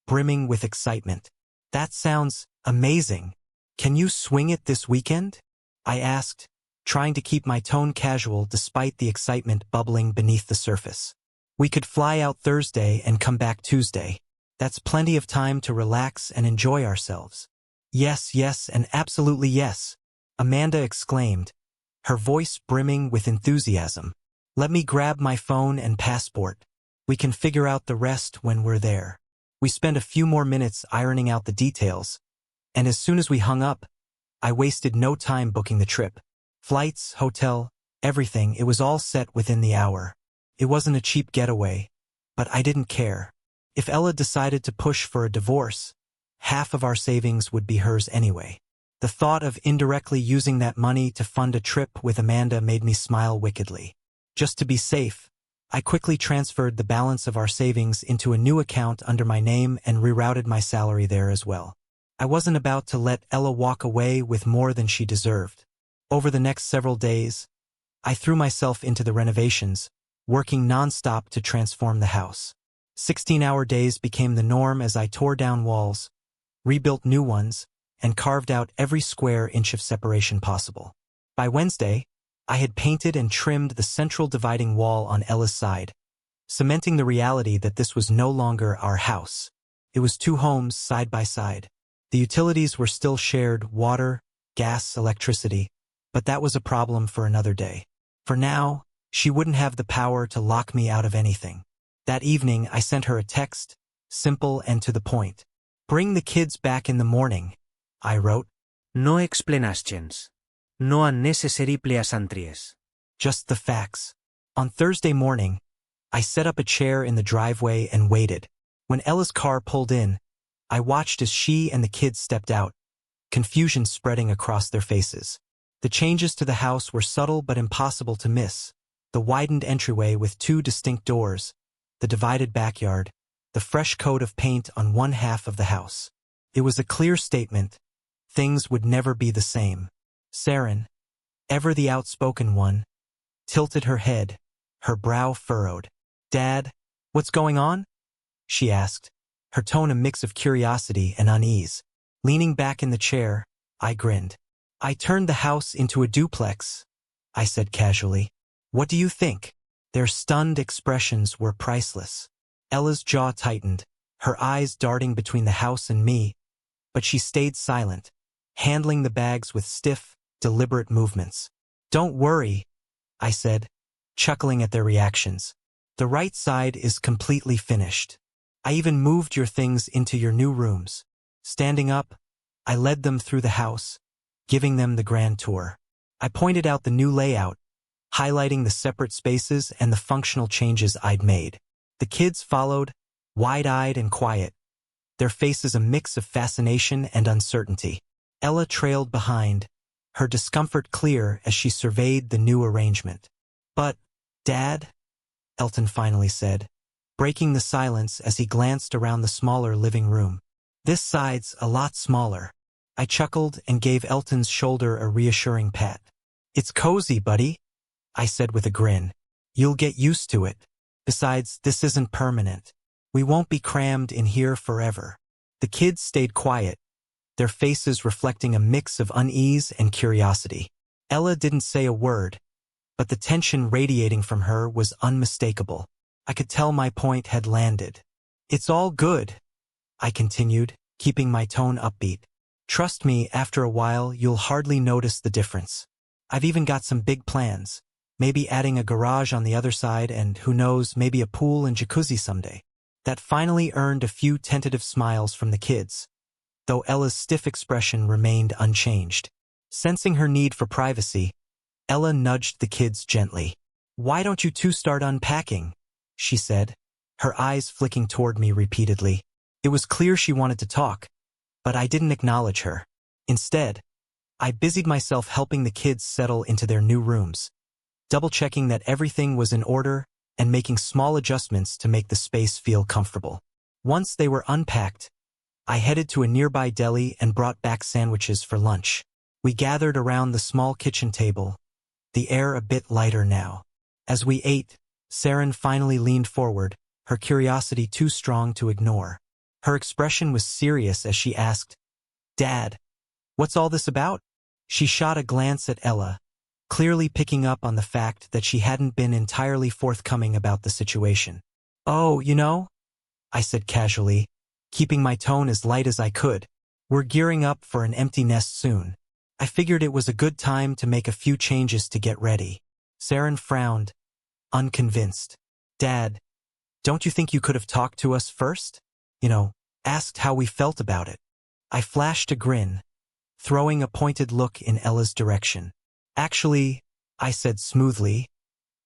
brimming with excitement. That sounds amazing. Can you swing it this weekend? I asked, trying to keep my tone casual despite the excitement bubbling beneath the surface. We could fly out Thursday and come back Tuesday. That's plenty of time to relax and enjoy ourselves. Yes, yes, and absolutely yes, Amanda exclaimed, her voice brimming with enthusiasm. Let me grab my phone and passport. We can figure out the rest when we're there. We spent a few more minutes ironing out the details, and as soon as we hung up, I wasted no time booking the trip. Flights, hotel, everything, it was all set within the hour. It wasn't a cheap getaway, but I didn't care. If Ella decided to push for a divorce, half of our savings would be hers anyway. The thought of indirectly using that money to fund a trip with Amanda made me smile wickedly. Just to be safe, I quickly transferred the balance of our savings into a new account under my name and rerouted my salary there as well. I wasn't about to let Ella walk away with more than she deserved. Over the next several days, I threw myself into the renovations, working non-stop to transform the house. 16-hour days became the norm as I tore down walls, rebuilt new ones, and carved out every square inch of separation possible. By Wednesday, I had painted and trimmed the central dividing wall on Ella's side, cementing the reality that this was no longer our house. It was two homes side by side. The utilities were still shared: water, gas, electricity, but that was a problem for another day. For now, she wouldn't have the power to lock me out of anything. That evening, I sent her a text, simple and to the point. Bring the kids back in the morning, I wrote. No explanations. No unnecessary pleasantries. Just the facts. On Thursday morning, I set up a chair in the driveway and waited. When Ella's car pulled in, I watched as she and the kids stepped out, confusion spreading across their faces. The changes to the house were subtle but impossible to miss. The widened entryway with two distinct doors, the divided backyard, the fresh coat of paint on one half of the house. It was a clear statement. Things would never be the same. Saren, ever the outspoken one, tilted her head, her brow furrowed. Dad, what's going on? She asked, her tone a mix of curiosity and unease. Leaning back in the chair, I grinned. I turned the house into a duplex, I said casually. What do you think? Their stunned expressions were priceless. Ella's jaw tightened, her eyes darting between the house and me, but she stayed silent, handling the bags with stiff, deliberate movements. Don't worry, I said, chuckling at their reactions. The right side is completely finished. I even moved your things into your new rooms. Standing up, I led them through the house, giving them the grand tour. I pointed out the new layout, highlighting the separate spaces and the functional changes I'd made. The kids followed, wide-eyed and quiet, their faces a mix of fascination and uncertainty. Ella trailed behind, her discomfort clear as she surveyed the new arrangement. But, Dad, Elton finally said, breaking the silence as he glanced around the smaller living room. This side's a lot smaller. I chuckled and gave Elton's shoulder a reassuring pat. It's cozy, buddy, I said with a grin. You'll get used to it. Besides, this isn't permanent. We won't be crammed in here forever. The kids stayed quiet, their faces reflecting a mix of unease and curiosity. Ella didn't say a word, but the tension radiating from her was unmistakable. I could tell my point had landed. It's all good, I continued, keeping my tone upbeat. Trust me, after a while you'll hardly notice the difference. I've even got some big plans. Maybe adding a garage on the other side and, who knows, maybe a pool and jacuzzi someday. That finally earned a few tentative smiles from the kids, though Ella's stiff expression remained unchanged. Sensing her need for privacy, Ella nudged the kids gently. Why don't you two start unpacking? She said, her eyes flicking toward me repeatedly. It was clear she wanted to talk, but I didn't acknowledge her. Instead, I busied myself helping the kids settle into their new rooms. double-checking that everything was in order and making small adjustments to make the space feel comfortable. Once they were unpacked, I headed to a nearby deli and brought back sandwiches for lunch. We gathered around the small kitchen table, the air a bit lighter now. As we ate, Saren finally leaned forward, her curiosity too strong to ignore. Her expression was serious as she asked, "Dad, what's all this about?" She shot a glance at Ella, clearly picking up on the fact that she hadn't been entirely forthcoming about the situation. "Oh, I said casually, keeping my tone as light as I could. "We're gearing up for an empty nest soon. I figured it was a good time to make a few changes to get ready." Saren frowned, unconvinced. "Dad, don't you think you could have talked to us first? Asked how we felt about it." I flashed a grin, throwing a pointed look in Ella's direction. "Actually," I said smoothly,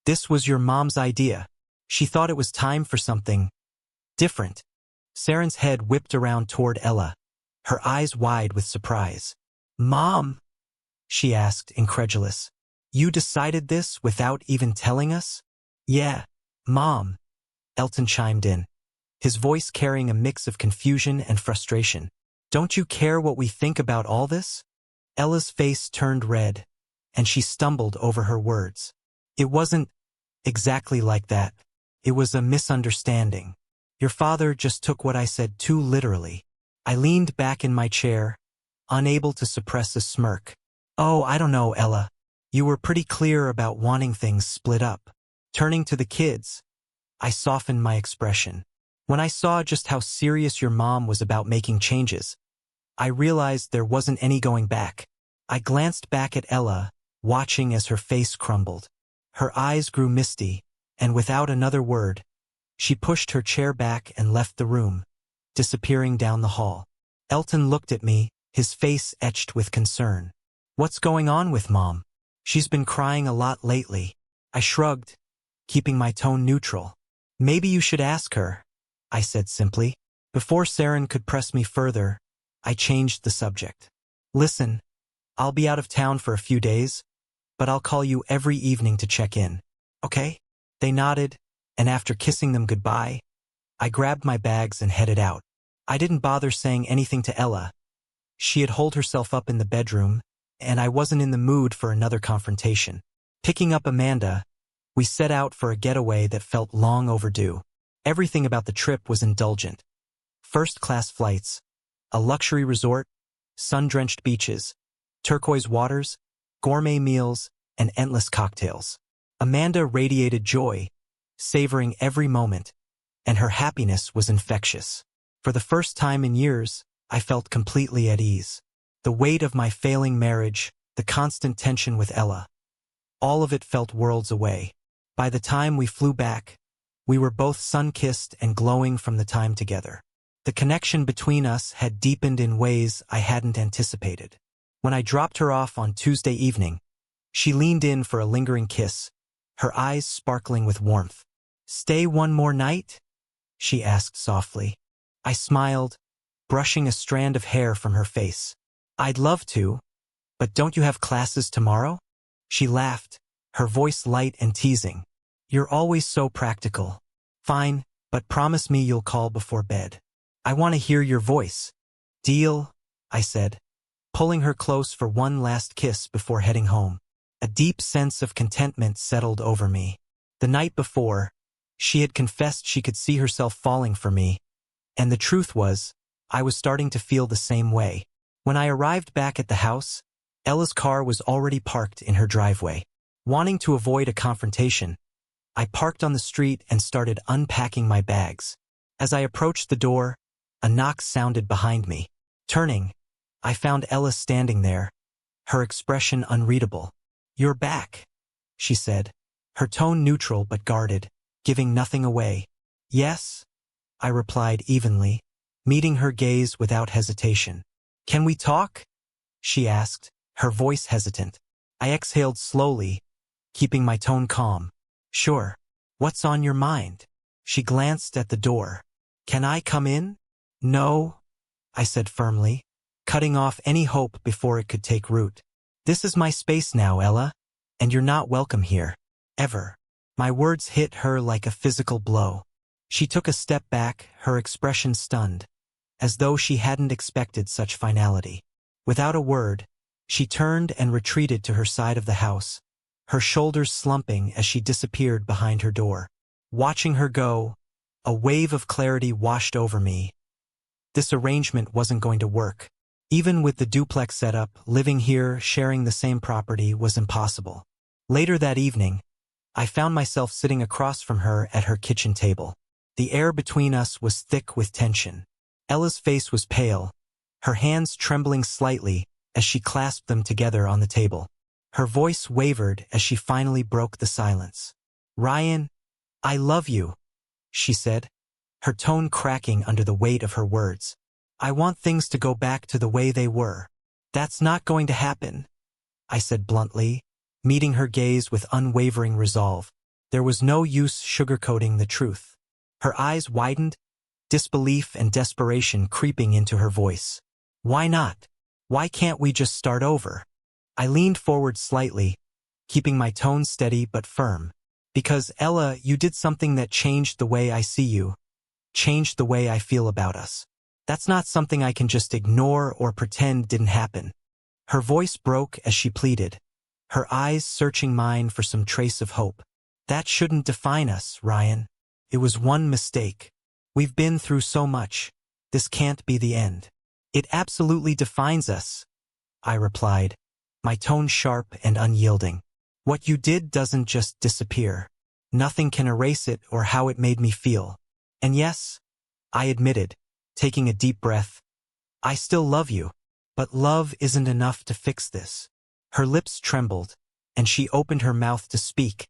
"this was your mom's idea. She thought it was time for something different." Saren's head whipped around toward Ella, her eyes wide with surprise. "Mom?" she asked, incredulous. "You decided this without even telling us?" "Yeah, Mom," Elton chimed in, his voice carrying a mix of confusion and frustration. "Don't you care what we think about all this?" Ella's face turned red, and she stumbled over her words. "It wasn't exactly like that. It was a misunderstanding. Your father just took what I said too literally." I leaned back in my chair, unable to suppress a smirk. "Oh, I don't know, Ella. You were pretty clear about wanting things split up." Turning to the kids, I softened my expression. "When I saw just how serious your mom was about making changes, I realized there wasn't any going back." I glanced back at Ella, watching as her face crumbled. Her eyes grew misty, and without another word, she pushed her chair back and left the room, disappearing down the hall. Elton looked at me, his face etched with concern. "What's going on with Mom? She's been crying a lot lately." I shrugged, keeping my tone neutral. "Maybe you should ask her," I said simply. Before Saren could press me further, I changed the subject. "Listen, I'll be out of town for a few days, but I'll call you every evening to check in. Okay?" They nodded, and after kissing them goodbye, I grabbed my bags and headed out. I didn't bother saying anything to Ella. She had holed herself up in the bedroom, and I wasn't in the mood for another confrontation. Picking up Amanda, we set out for a getaway that felt long overdue. Everything about the trip was indulgent. First-class flights, a luxury resort, sun-drenched beaches, turquoise waters, gourmet meals, and endless cocktails. Amanda radiated joy, savoring every moment, and her happiness was infectious. For the first time in years, I felt completely at ease. The weight of my failing marriage, the constant tension with Ella, all of it felt worlds away. By the time we flew back, we were both sun-kissed and glowing from the time together. The connection between us had deepened in ways I hadn't anticipated. When I dropped her off on Tuesday evening, she leaned in for a lingering kiss, her eyes sparkling with warmth. "Stay one more night?" she asked softly. I smiled, brushing a strand of hair from her face. "I'd love to, but don't you have classes tomorrow?" She laughed, her voice light and teasing. "You're always so practical." "Fine, but promise me you'll call before bed. I want to hear your voice." "Deal," I said, pulling her close for one last kiss before heading home. A deep sense of contentment settled over me. The night before, she had confessed she could see herself falling for me, and the truth was, I was starting to feel the same way. When I arrived back at the house, Ella's car was already parked in her driveway. Wanting to avoid a confrontation, I parked on the street and started unpacking my bags. As I approached the door, a knock sounded behind me. Turning, I found Ella standing there, her expression unreadable. "You're back," she said, her tone neutral but guarded, giving nothing away. "Yes," I replied evenly, meeting her gaze without hesitation. "Can we talk?" she asked, her voice hesitant. I exhaled slowly, keeping my tone calm. "Sure. What's on your mind?" She glanced at the door. "Can I come in?" "No," I said firmly, cutting off any hope before it could take root. "This is my space now, Ella, and you're not welcome here." Ever. My words hit her like a physical blow. She took a step back, her expression stunned, as though she hadn't expected such finality. Without a word, she turned and retreated to her side of the house, her shoulders slumping as she disappeared behind her door. Watching her go, a wave of clarity washed over me. This arrangement wasn't going to work. Even with the duplex setup, living here, sharing the same property was impossible. Later that evening, I found myself sitting across from her at her kitchen table. The air between us was thick with tension. Ella's face was pale, her hands trembling slightly as she clasped them together on the table. Her voice wavered as she finally broke the silence. "Ryan, I love you," she said, her tone cracking under the weight of her words. "I want things to go back to the way they were." "That's not going to happen," I said bluntly, meeting her gaze with unwavering resolve. There was no use sugarcoating the truth. Her eyes widened, disbelief and desperation creeping into her voice. "Why not? Why can't we just start over?" I leaned forward slightly, keeping my tone steady but firm. "Because, Ella, you did something that changed the way I see you, changed the way I feel about us. That's not something I can just ignore or pretend didn't happen." Her voice broke as she pleaded, her eyes searching mine for some trace of hope. "That shouldn't define us, Ryan. It was one mistake. We've been through so much. This can't be the end." "It absolutely defines us," I replied, my tone sharp and unyielding. "What you did doesn't just disappear. Nothing can erase it or how it made me feel. And yes," I admitted, taking a deep breath, "I still love you. But love isn't enough to fix this." Her lips trembled, and she opened her mouth to speak,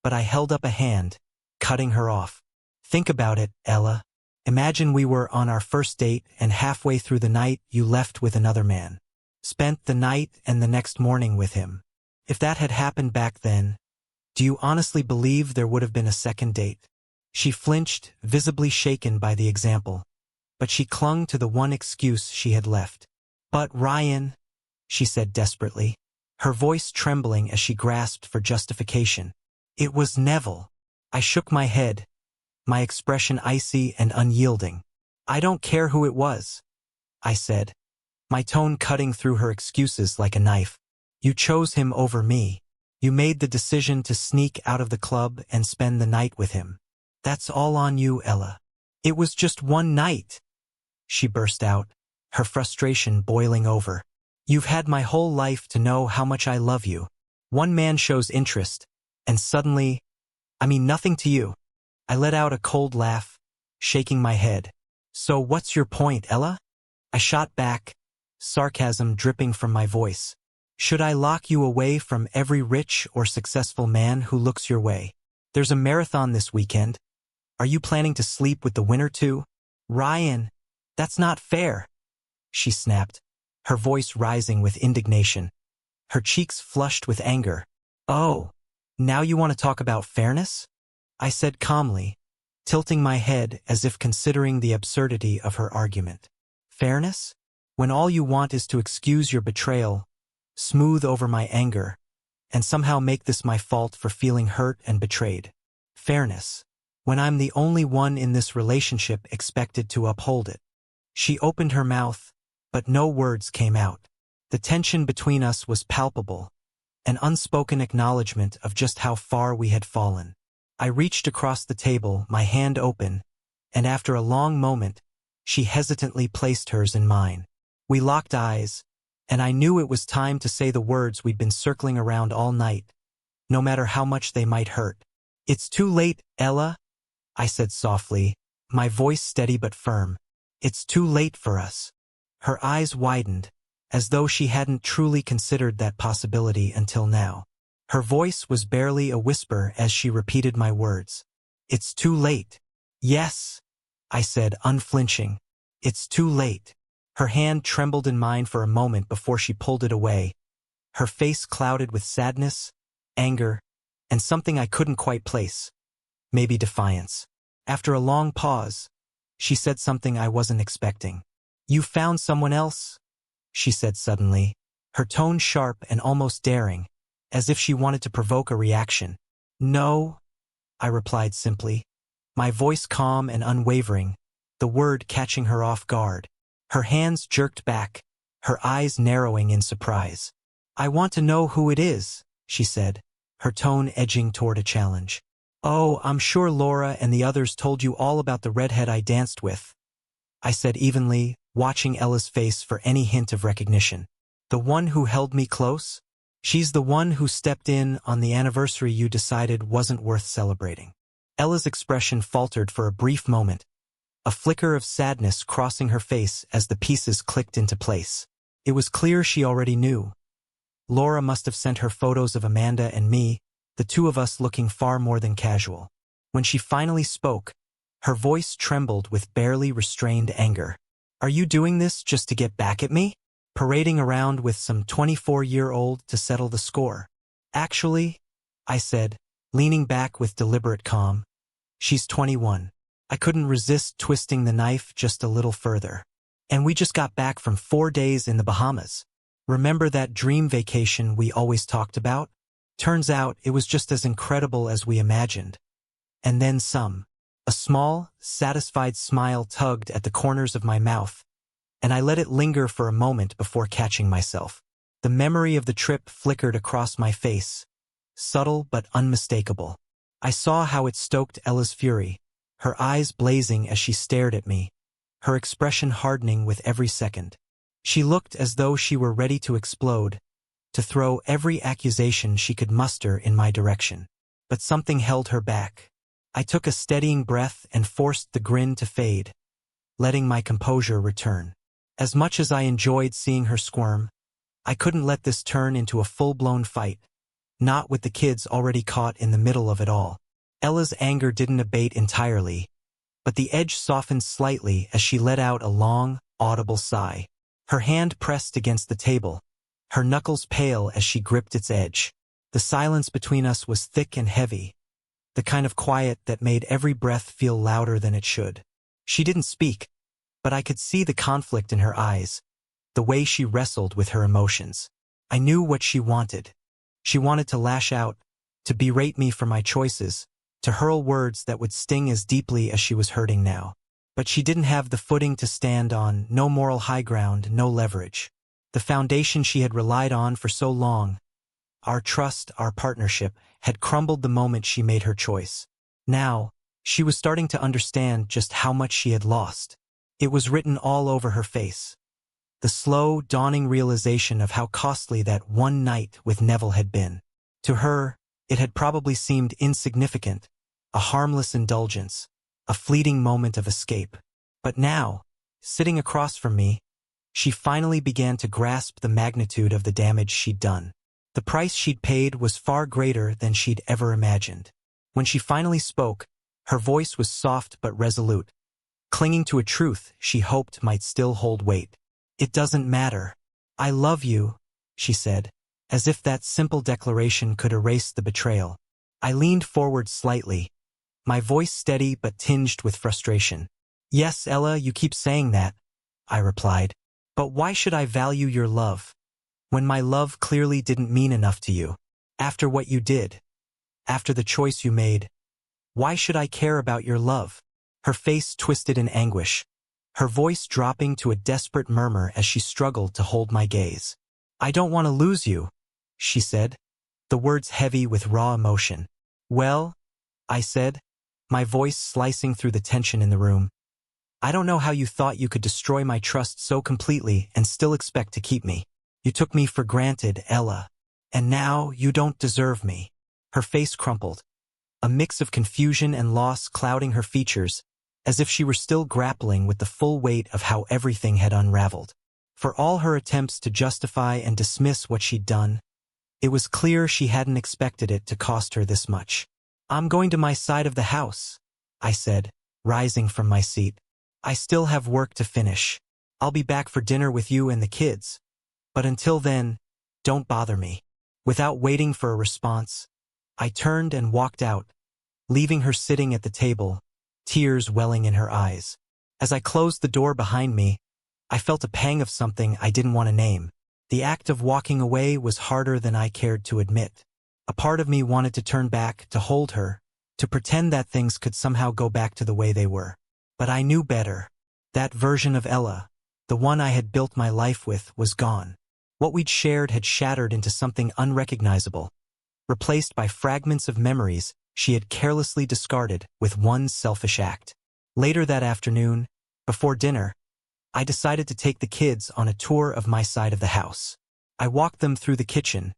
but I held up a hand, cutting her off. "Think about it, Ella. Imagine we were on our first date and halfway through the night you left with another man. Spent the night and the next morning with him. If that had happened back then, do you honestly believe there would have been a second date?" She flinched, visibly shaken by the example, but she clung to the one excuse she had left. "But Ryan," she said desperately, her voice trembling as she grasped for justification. "It was Neville." I shook my head, my expression icy and unyielding. "I don't care who it was," I said, my tone cutting through her excuses like a knife. "You chose him over me. You made the decision to sneak out of the club and spend the night with him. That's all on you, Ella." "It was just one night," she burst out, her frustration boiling over. "You've had my whole life to know how much I love you. One man shows interest, and suddenly, I mean nothing to you." I let out a cold laugh, shaking my head. "So what's your point, Ella?" I shot back, sarcasm dripping from my voice. "Should I lock you away from every rich or successful man who looks your way? There's a marathon this weekend. Are you planning to sleep with the winner too?" "Ryan, that's not fair," she snapped, her voice rising with indignation. Her cheeks flushed with anger. "Oh, now you want to talk about fairness?" I said calmly, tilting my head as if considering the absurdity of her argument. "Fairness? When all you want is to excuse your betrayal, smooth over my anger, and somehow make this my fault for feeling hurt and betrayed. Fairness, when I'm the only one in this relationship expected to uphold it." She opened her mouth, but no words came out. The tension between us was palpable, an unspoken acknowledgement of just how far we had fallen. I reached across the table, my hand open, and after a long moment, she hesitantly placed hers in mine. We locked eyes, and I knew it was time to say the words we'd been circling around all night, no matter how much they might hurt. "It's too late, Ella," I said softly, my voice steady but firm. "It's too late for us." Her eyes widened, as though she hadn't truly considered that possibility until now. Her voice was barely a whisper as she repeated my words. "It's too late." "Yes," I said, unflinching. "It's too late." Her hand trembled in mine for a moment before she pulled it away, her face clouded with sadness, anger, and something I couldn't quite place. Maybe defiance. After a long pause, she said something I wasn't expecting. "You found someone else?" she said suddenly, her tone sharp and almost daring, as if she wanted to provoke a reaction. No, I replied simply, my voice calm and unwavering, the word catching her off guard. Her hands jerked back, her eyes narrowing in surprise. I want to know who it is, she said, her tone edging toward a challenge. Oh, I'm sure Laura and the others told you all about the redhead I danced with, I said evenly, watching Ella's face for any hint of recognition. The one who held me close? She's the one who stepped in on the anniversary you decided wasn't worth celebrating. Ella's expression faltered for a brief moment, a flicker of sadness crossing her face as the pieces clicked into place. It was clear she already knew. Laura must have sent her photos of Amanda and me, the two of us looking far more than casual. When she finally spoke, her voice trembled with barely restrained anger. Are you doing this just to get back at me? Parading around with some 24-year-old to settle the score? Actually, I said, leaning back with deliberate calm, she's 21. I couldn't resist twisting the knife just a little further. And we just got back from 4 days in the Bahamas. Remember that dream vacation we always talked about? Turns out it was just as incredible as we imagined. And then some. A small, satisfied smile tugged at the corners of my mouth, and I let it linger for a moment before catching myself. The memory of the trip flickered across my face, subtle but unmistakable. I saw how it stoked Ella's fury, her eyes blazing as she stared at me, her expression hardening with every second. She looked as though she were ready to explode, to throw every accusation she could muster in my direction. But something held her back. I took a steadying breath and forced the grin to fade, letting my composure return. As much as I enjoyed seeing her squirm, I couldn't let this turn into a full-blown fight, not with the kids already caught in the middle of it all. Ella's anger didn't abate entirely, but the edge softened slightly as she let out a long, audible sigh. Her hand pressed against the table, her knuckles pale as she gripped its edge. The silence between us was thick and heavy, the kind of quiet that made every breath feel louder than it should. She didn't speak, but I could see the conflict in her eyes, the way she wrestled with her emotions. I knew what she wanted. She wanted to lash out, to berate me for my choices, to hurl words that would sting as deeply as she was hurting now. But she didn't have the footing to stand on, no moral high ground, no leverage. The foundation she had relied on for so long, our trust, our partnership, had crumbled the moment she made her choice. Now, she was starting to understand just how much she had lost. It was written all over her face. The slow, dawning realization of how costly that one night with Neville had been. To her, it had probably seemed insignificant, a harmless indulgence, a fleeting moment of escape. But now, sitting across from me, she finally began to grasp the magnitude of the damage she'd done. The price she'd paid was far greater than she'd ever imagined. When she finally spoke, her voice was soft but resolute, clinging to a truth she hoped might still hold weight. It doesn't matter. I love you, she said, as if that simple declaration could erase the betrayal. I leaned forward slightly, my voice steady but tinged with frustration. Yes, Ella, you keep saying that, I replied. But why should I value your love, when my love clearly didn't mean enough to you? After what you did, after the choice you made, why should I care about your love? Her face twisted in anguish, her voice dropping to a desperate murmur as she struggled to hold my gaze. I don't want to lose you, she said, the words heavy with raw emotion. Well, I said, my voice slicing through the tension in the room, I don't know how you thought you could destroy my trust so completely and still expect to keep me. You took me for granted, Ella. And now you don't deserve me. Her face crumpled, a mix of confusion and loss clouding her features, as if she were still grappling with the full weight of how everything had unraveled. For all her attempts to justify and dismiss what she'd done, it was clear she hadn't expected it to cost her this much. I'm going to my side of the house, I said, rising from my seat. I still have work to finish. I'll be back for dinner with you and the kids. But until then, don't bother me. Without waiting for a response, I turned and walked out, leaving her sitting at the table, tears welling in her eyes. As I closed the door behind me, I felt a pang of something I didn't want to name. The act of walking away was harder than I cared to admit. A part of me wanted to turn back, to hold her, to pretend that things could somehow go back to the way they were. But I knew better. That version of Ella, the one I had built my life with, was gone. What we'd shared had shattered into something unrecognizable, replaced by fragments of memories she had carelessly discarded with one selfish act. Later that afternoon, before dinner, I decided to take the kids on a tour of my side of the house. I walked them through the kitchen,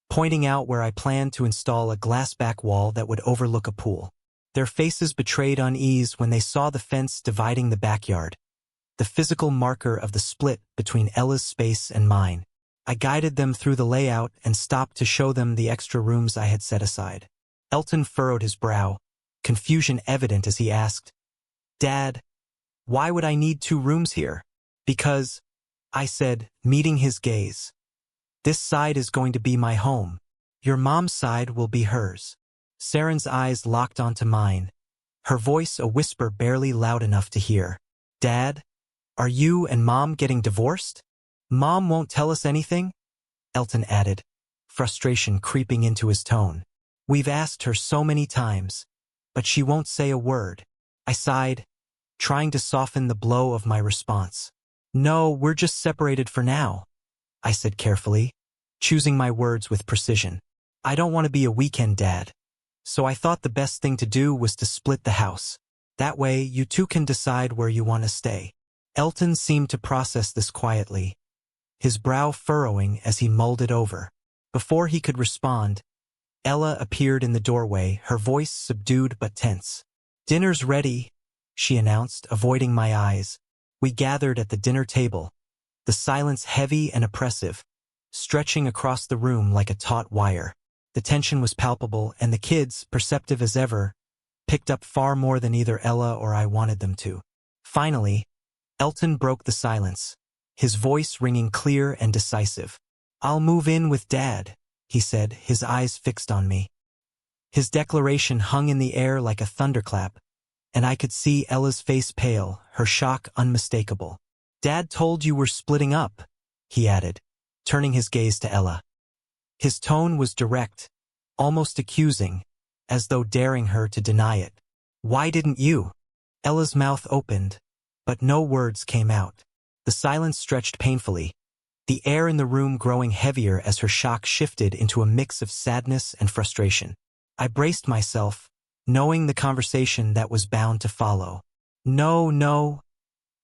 pointing out where I planned to install a glass back wall that would overlook a pool. Their faces betrayed unease when they saw the fence dividing the backyard, the physical marker of the split between Ella's space and mine. I guided them through the layout and stopped to show them the extra rooms I had set aside. Elton furrowed his brow, confusion evident as he asked, "Dad, why would I need 2 rooms here?" "Because," I said, meeting his gaze, "this side is going to be my home. Your mom's side will be hers." Saren's eyes locked onto mine, her voice a whisper barely loud enough to hear. "Dad, are you and Mom getting divorced?" "Mom won't tell us anything?" Elton added, frustration creeping into his tone. "We've asked her so many times, but she won't say a word." I sighed, trying to soften the blow of my response. "No, we're just separated for now," I said carefully, choosing my words with precision. "I don't want to be a weekend dad, so I thought the best thing to do was to split the house. That way, you 2 can decide where you want to stay." Elton seemed to process this quietly, his brow furrowing as he mulled it over. Before he could respond, Ella appeared in the doorway, her voice subdued but tense. "Dinner's ready," she announced, avoiding my eyes. We gathered at the dinner table, the silence heavy and oppressive, stretching across the room like a taut wire. The tension was palpable, and the kids, perceptive as ever, picked up far more than either Ella or I wanted them to. Finally, Elton broke the silence, his voice ringing clear and decisive. "I'll move in with Dad," he said, his eyes fixed on me. His declaration hung in the air like a thunderclap, and I could see Ella's face pale, her shock unmistakable. "Dad told you we're splitting up," he added, turning his gaze to Ella. His tone was direct, almost accusing, as though daring her to deny it. "Why didn't you?" Ella's mouth opened, but no words came out. The silence stretched painfully, the air in the room growing heavier as her shock shifted into a mix of sadness and frustration. I braced myself, knowing the conversation that was bound to follow. "No, no,"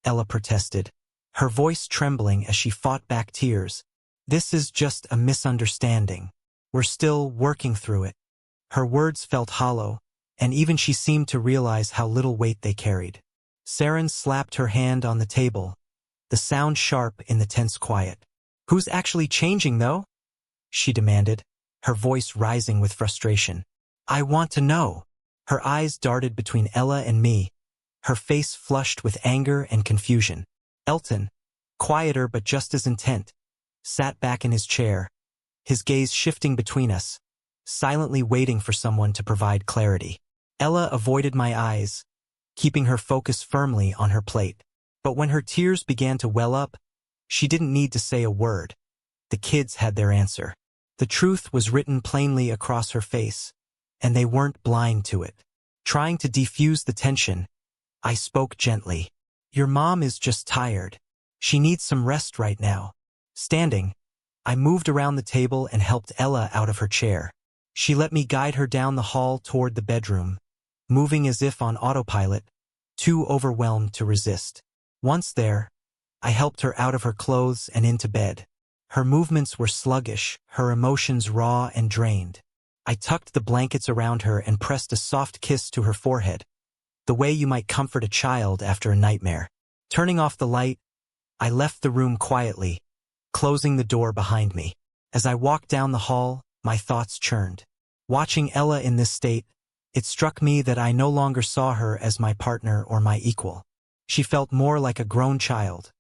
Ella protested, her voice trembling as she fought back tears. "This is just a misunderstanding. We're still working through it." Her words felt hollow, and even she seemed to realize how little weight they carried. Saren slapped her hand on the table, the sound sharp in the tense quiet. "Who's actually changing, though?" she demanded, her voice rising with frustration. "I want to know." Her eyes darted between Ella and me, her face flushed with anger and confusion. Elton, quieter but just as intent, sat back in his chair, his gaze shifting between us, silently waiting for someone to provide clarity. Ella avoided my eyes, keeping her focus firmly on her plate. But when her tears began to well up, she didn't need to say a word. The kids had their answer. The truth was written plainly across her face, and they weren't blind to it. Trying to defuse the tension, I spoke gently. "Your mom is just tired. She needs some rest right now." Standing, I moved around the table and helped Ella out of her chair. She let me guide her down the hall toward the bedroom, moving as if on autopilot, too overwhelmed to resist. Once there, I helped her out of her clothes and into bed. Her movements were sluggish, her emotions raw and drained. I tucked the blankets around her and pressed a soft kiss to her forehead, the way you might comfort a child after a nightmare. Turning off the light, I left the room quietly, closing the door behind me. As I walked down the hall, my thoughts churned. Watching Ella in this state, it struck me that I no longer saw her as my partner or my equal. She felt more like a grown child,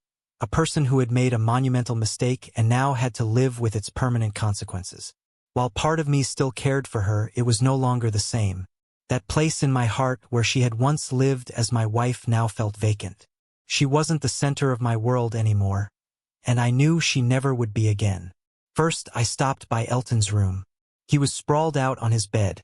a person who had made a monumental mistake and now had to live with its permanent consequences. While part of me still cared for her, it was no longer the same. That place in my heart where she had once lived as my wife now felt vacant. She wasn't the center of my world anymore, and I knew she never would be again. First, I stopped by Elton's room. He was sprawled out on his bed,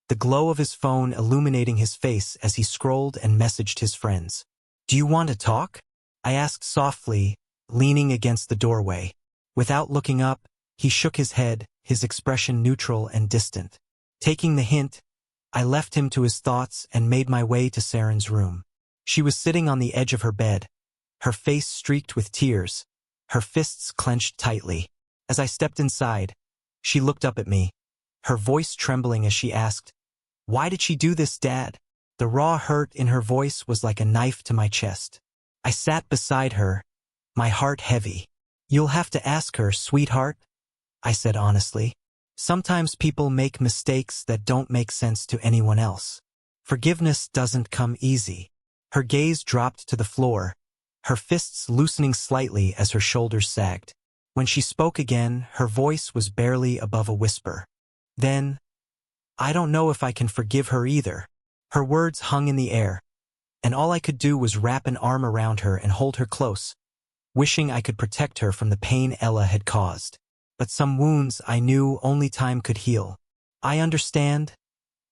the glow of his phone illuminating his face as he scrolled and messaged his friends. "Do you want to talk?" I asked softly, leaning against the doorway. Without looking up, he shook his head, his expression neutral and distant. Taking the hint, I left him to his thoughts and made my way to Saren's room. She was sitting on the edge of her bed, her face streaked with tears, her fists clenched tightly. As I stepped inside, she looked up at me, her voice trembling as she asked, "Why did she do this, Dad?" The raw hurt in her voice was like a knife to my chest. I sat beside her, my heart heavy. "You'll have to ask her, sweetheart," I said honestly. "Sometimes people make mistakes that don't make sense to anyone else. Forgiveness doesn't come easy." Her gaze dropped to the floor, her fists loosening slightly as her shoulders sagged. When she spoke again, her voice was barely above a whisper. "Then, I don't know if I can forgive her either." Her words hung in the air, and all I could do was wrap an arm around her and hold her close, wishing I could protect her from the pain Ella had caused. But some wounds I knew only time could heal. "I understand,"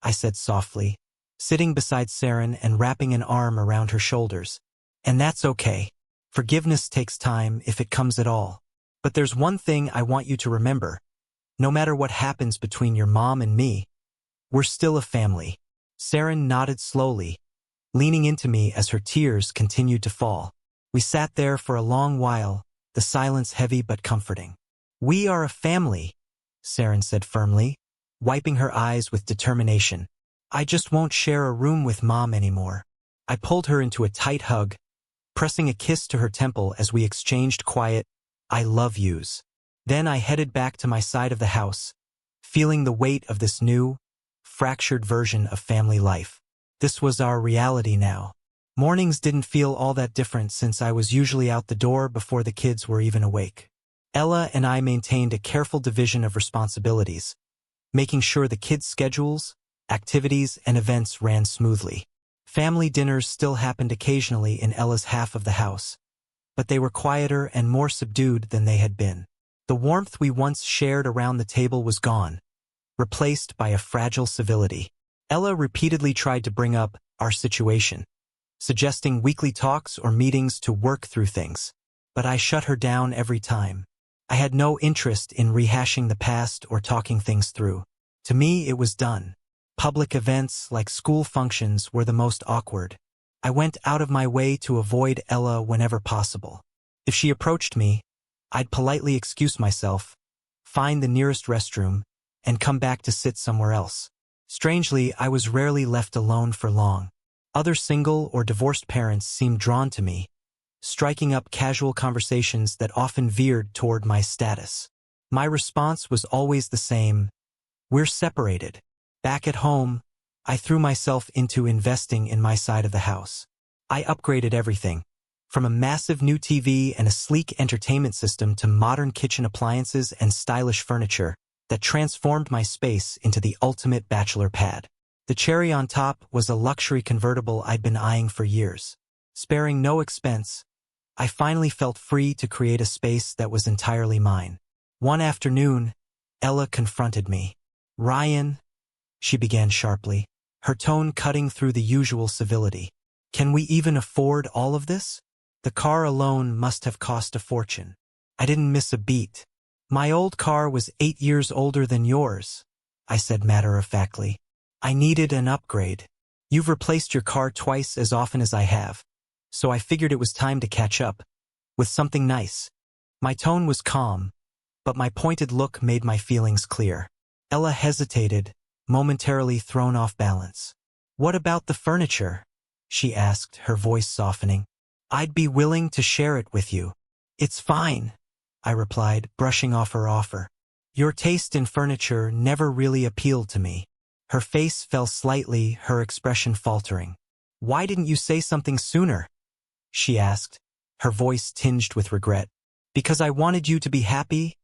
I said softly, sitting beside Saren and wrapping an arm around her shoulders. "And that's okay. Forgiveness takes time if it comes at all. But there's one thing I want you to remember. No matter what happens between your mom and me, we're still a family." Saren nodded slowly, leaning into me as her tears continued to fall. We sat there for a long while, the silence heavy but comforting. "We are a family," Saren said firmly, wiping her eyes with determination. "I just won't share a room with Mom anymore." I pulled her into a tight hug, pressing a kiss to her temple as we exchanged quiet, "I love yous." Then I headed back to my side of the house, feeling the weight of this new, fractured version of family life. This was our reality now. Mornings didn't feel all that different since I was usually out the door before the kids were even awake. Ella and I maintained a careful division of responsibilities, making sure the kids' schedules, activities, and events ran smoothly. Family dinners still happened occasionally in Ella's half of the house, but they were quieter and more subdued than they had been. The warmth we once shared around the table was gone, replaced by a fragile civility. Ella repeatedly tried to bring up our situation, suggesting weekly talks or meetings to work through things, but I shut her down every time. I had no interest in rehashing the past or talking things through. To me, it was done. Public events like school functions were the most awkward. I went out of my way to avoid Ella whenever possible. If she approached me, I'd politely excuse myself, find the nearest restroom, and come back to sit somewhere else. Strangely, I was rarely left alone for long. Other single or divorced parents seemed drawn to me, striking up casual conversations that often veered toward my status. My response was always the same: "We're separated." Back at home, I threw myself into investing in my side of the house. I upgraded everything, from a massive new TV and a sleek entertainment system to modern kitchen appliances and stylish furniture that transformed my space into the ultimate bachelor pad. The cherry on top was a luxury convertible I'd been eyeing for years. Sparing no expense, I finally felt free to create a space that was entirely mine. One afternoon, Ella confronted me. "Ryan," she began sharply, her tone cutting through the usual civility. "Can we even afford all of this? The car alone must have cost a fortune." I didn't miss a beat. "My old car was 8 years older than yours," I said matter-of-factly. "I needed an upgrade. You've replaced your car twice as often as I have, so I figured it was time to catch up with something nice." My tone was calm, but my pointed look made my feelings clear. Ella hesitated, momentarily thrown off balance. "What about the furniture?" she asked, her voice softening. "I'd be willing to share it with you." "It's fine," I replied, brushing off her offer. "Your taste in furniture never really appealed to me." Her face fell slightly, her expression faltering. "Why didn't you say something sooner?" she asked, her voice tinged with regret. "Because I wanted you to be happy,"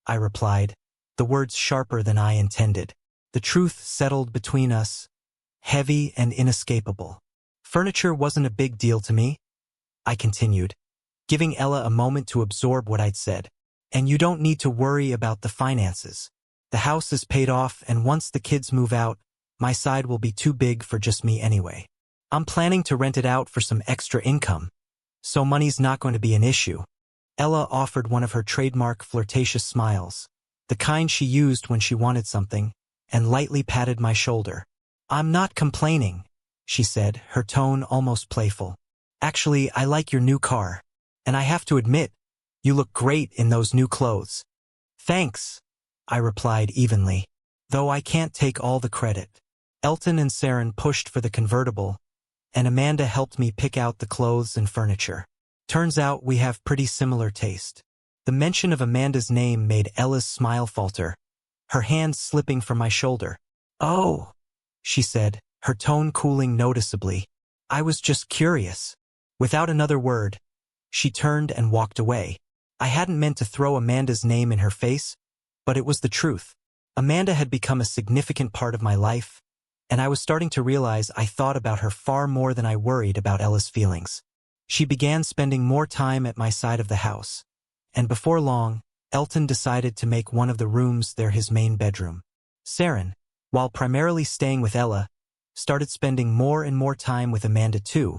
I replied, the words sharper than I intended. The truth settled between us, heavy and inescapable. "Furniture wasn't a big deal to me," I continued, giving Ella a moment to absorb what I'd said. "And you don't need to worry about the finances. The house is paid off, and once the kids move out, my side will be too big for just me anyway. I'm planning to rent it out for some extra income, so money's not going to be an issue. Ella offered one of her trademark flirtatious smiles, the kind she used when she wanted something, and lightly patted my shoulder. I'm not complaining, she said, her tone almost playful. Actually, I like your new car. And I have to admit, you look great in those new clothes. Thanks, I replied evenly, though I can't take all the credit. Elton and Saren pushed for the convertible, and Amanda helped me pick out the clothes and furniture. Turns out we have pretty similar taste. The mention of Amanda's name made Ella's smile falter, her hand slipping from my shoulder. Oh, she said, her tone cooling noticeably. I was just curious. Without another word, she turned and walked away. I hadn't meant to throw Amanda's name in her face, but it was the truth. Amanda had become a significant part of my life, and I was starting to realize I thought about her far more than I worried about Ella's feelings. She began spending more time at my side of the house, and before long, Elton decided to make one of the rooms there his main bedroom. Saren, while primarily staying with Ella, started spending more and more time with Amanda too,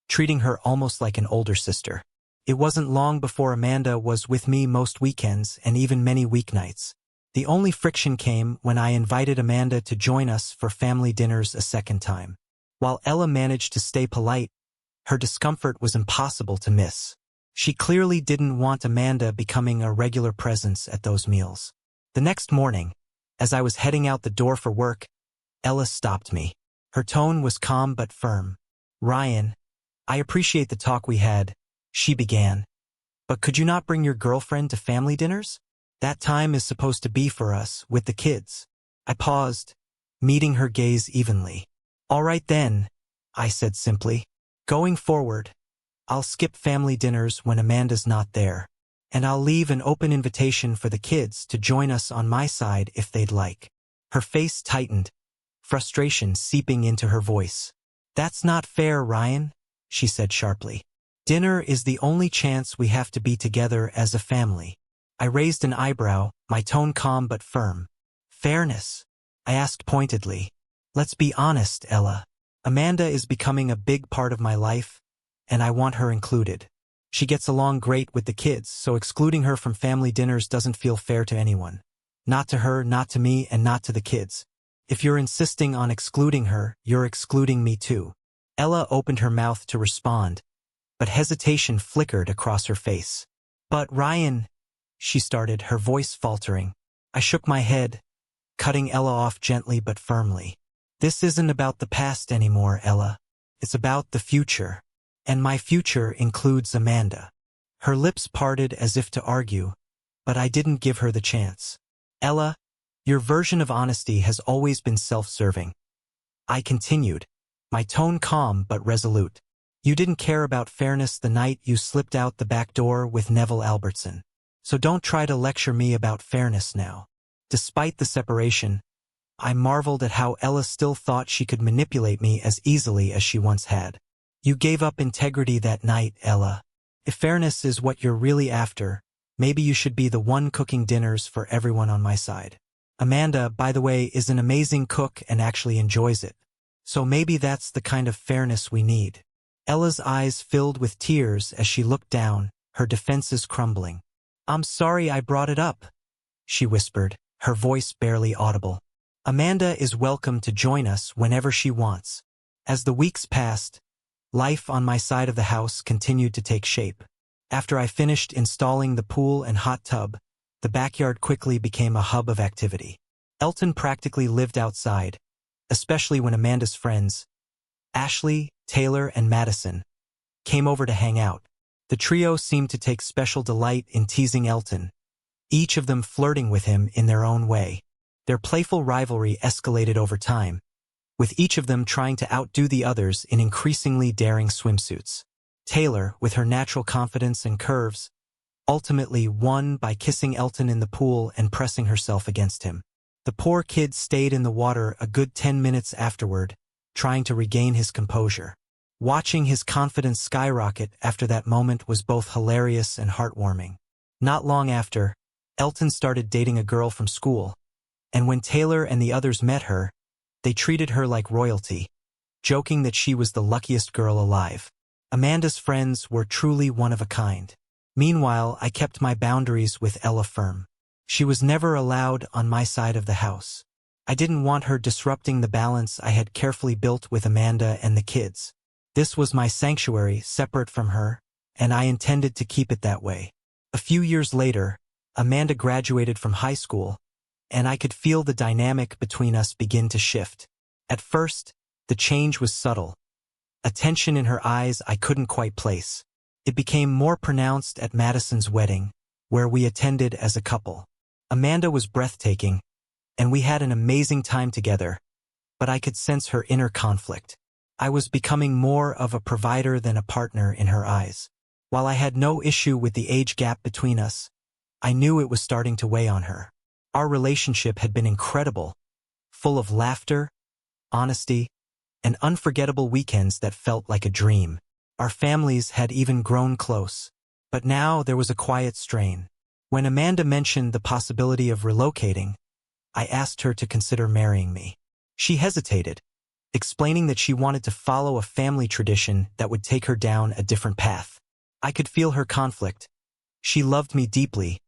treating her almost like an older sister. It wasn't long before Amanda was with me most weekends and even many weeknights. The only friction came when I invited Amanda to join us for family dinners a second time. While Ella managed to stay polite, her discomfort was impossible to miss. She clearly didn't want Amanda becoming a regular presence at those meals. The next morning, as I was heading out the door for work, Ella stopped me. Her tone was calm but firm. Ryan, I appreciate the talk we had, she began. But could you not bring your girlfriend to family dinners? That time is supposed to be for us, with the kids. I paused, meeting her gaze evenly. All right then, I said simply. Going forward, I'll skip family dinners when Amanda's not there, and I'll leave an open invitation for the kids to join us on my side if they'd like. Her face tightened, frustration seeping into her voice. That's not fair, Ryan, she said sharply. Dinner is the only chance we have to be together as a family. I raised an eyebrow, my tone calm but firm. Fairness? I asked pointedly. Let's be honest, Ella. Amanda is becoming a big part of my life, and I want her included. She gets along great with the kids, so excluding her from family dinners doesn't feel fair to anyone. Not to her, not to me, and not to the kids. If you're insisting on excluding her, you're excluding me too. Ella opened her mouth to respond, but hesitation flickered across her face. But Ryan, she started, her voice faltering. I shook my head, cutting Ella off gently but firmly. This isn't about the past anymore, Ella. It's about the future. And my future includes Amanda. Her lips parted as if to argue, but I didn't give her the chance. Ella, your version of honesty has always been self-serving. I continued, my tone calm but resolute. You didn't care about fairness the night you slipped out the back door with Neville Albertson. So don't try to lecture me about fairness now. Despite the separation, I marveled at how Ella still thought she could manipulate me as easily as she once had. You gave up integrity that night, Ella. If fairness is what you're really after, maybe you should be the one cooking dinners for everyone on my side. Amanda, by the way, is an amazing cook and actually enjoys it. So maybe that's the kind of fairness we need. Ella's eyes filled with tears as she looked down, her defenses crumbling. I'm sorry I brought it up, she whispered, her voice barely audible. Amanda is welcome to join us whenever she wants. As the weeks passed, life on my side of the house continued to take shape. After I finished installing the pool and hot tub, the backyard quickly became a hub of activity. Elton practically lived outside, especially when Amanda's friends, Ashley, Taylor, and Madison, came over to hang out. The trio seemed to take special delight in teasing Elton, each of them flirting with him in their own way. Their playful rivalry escalated over time, with each of them trying to outdo the others in increasingly daring swimsuits. Taylor, with her natural confidence and curves, ultimately won by kissing Elton in the pool and pressing herself against him. The poor kid stayed in the water a good 10 minutes afterward, trying to regain his composure. Watching his confidence skyrocket after that moment was both hilarious and heartwarming. Not long after, Elton started dating a girl from school, and when Taylor and the others met her, they treated her like royalty, joking that she was the luckiest girl alive. Amanda's friends were truly one of a kind. Meanwhile, I kept my boundaries with Ella firm. She was never allowed on my side of the house. I didn't want her disrupting the balance I had carefully built with Amanda and the kids. This was my sanctuary, separate from her, and I intended to keep it that way. A few years later, Amanda graduated from high school, and I could feel the dynamic between us begin to shift. At first, the change was subtle. A tension in her eyes I couldn't quite place. It became more pronounced at Madison's wedding, where we attended as a couple. Amanda was breathtaking, and we had an amazing time together, but I could sense her inner conflict. I was becoming more of a provider than a partner in her eyes. While I had no issue with the age gap between us, I knew it was starting to weigh on her. Our relationship had been incredible, full of laughter, honesty, and unforgettable weekends that felt like a dream. Our families had even grown close, but now there was a quiet strain. When Amanda mentioned the possibility of relocating, I asked her to consider marrying me. She hesitated, explaining that she wanted to follow a family tradition that would take her down a different path. I could feel her conflict. She loved me deeply,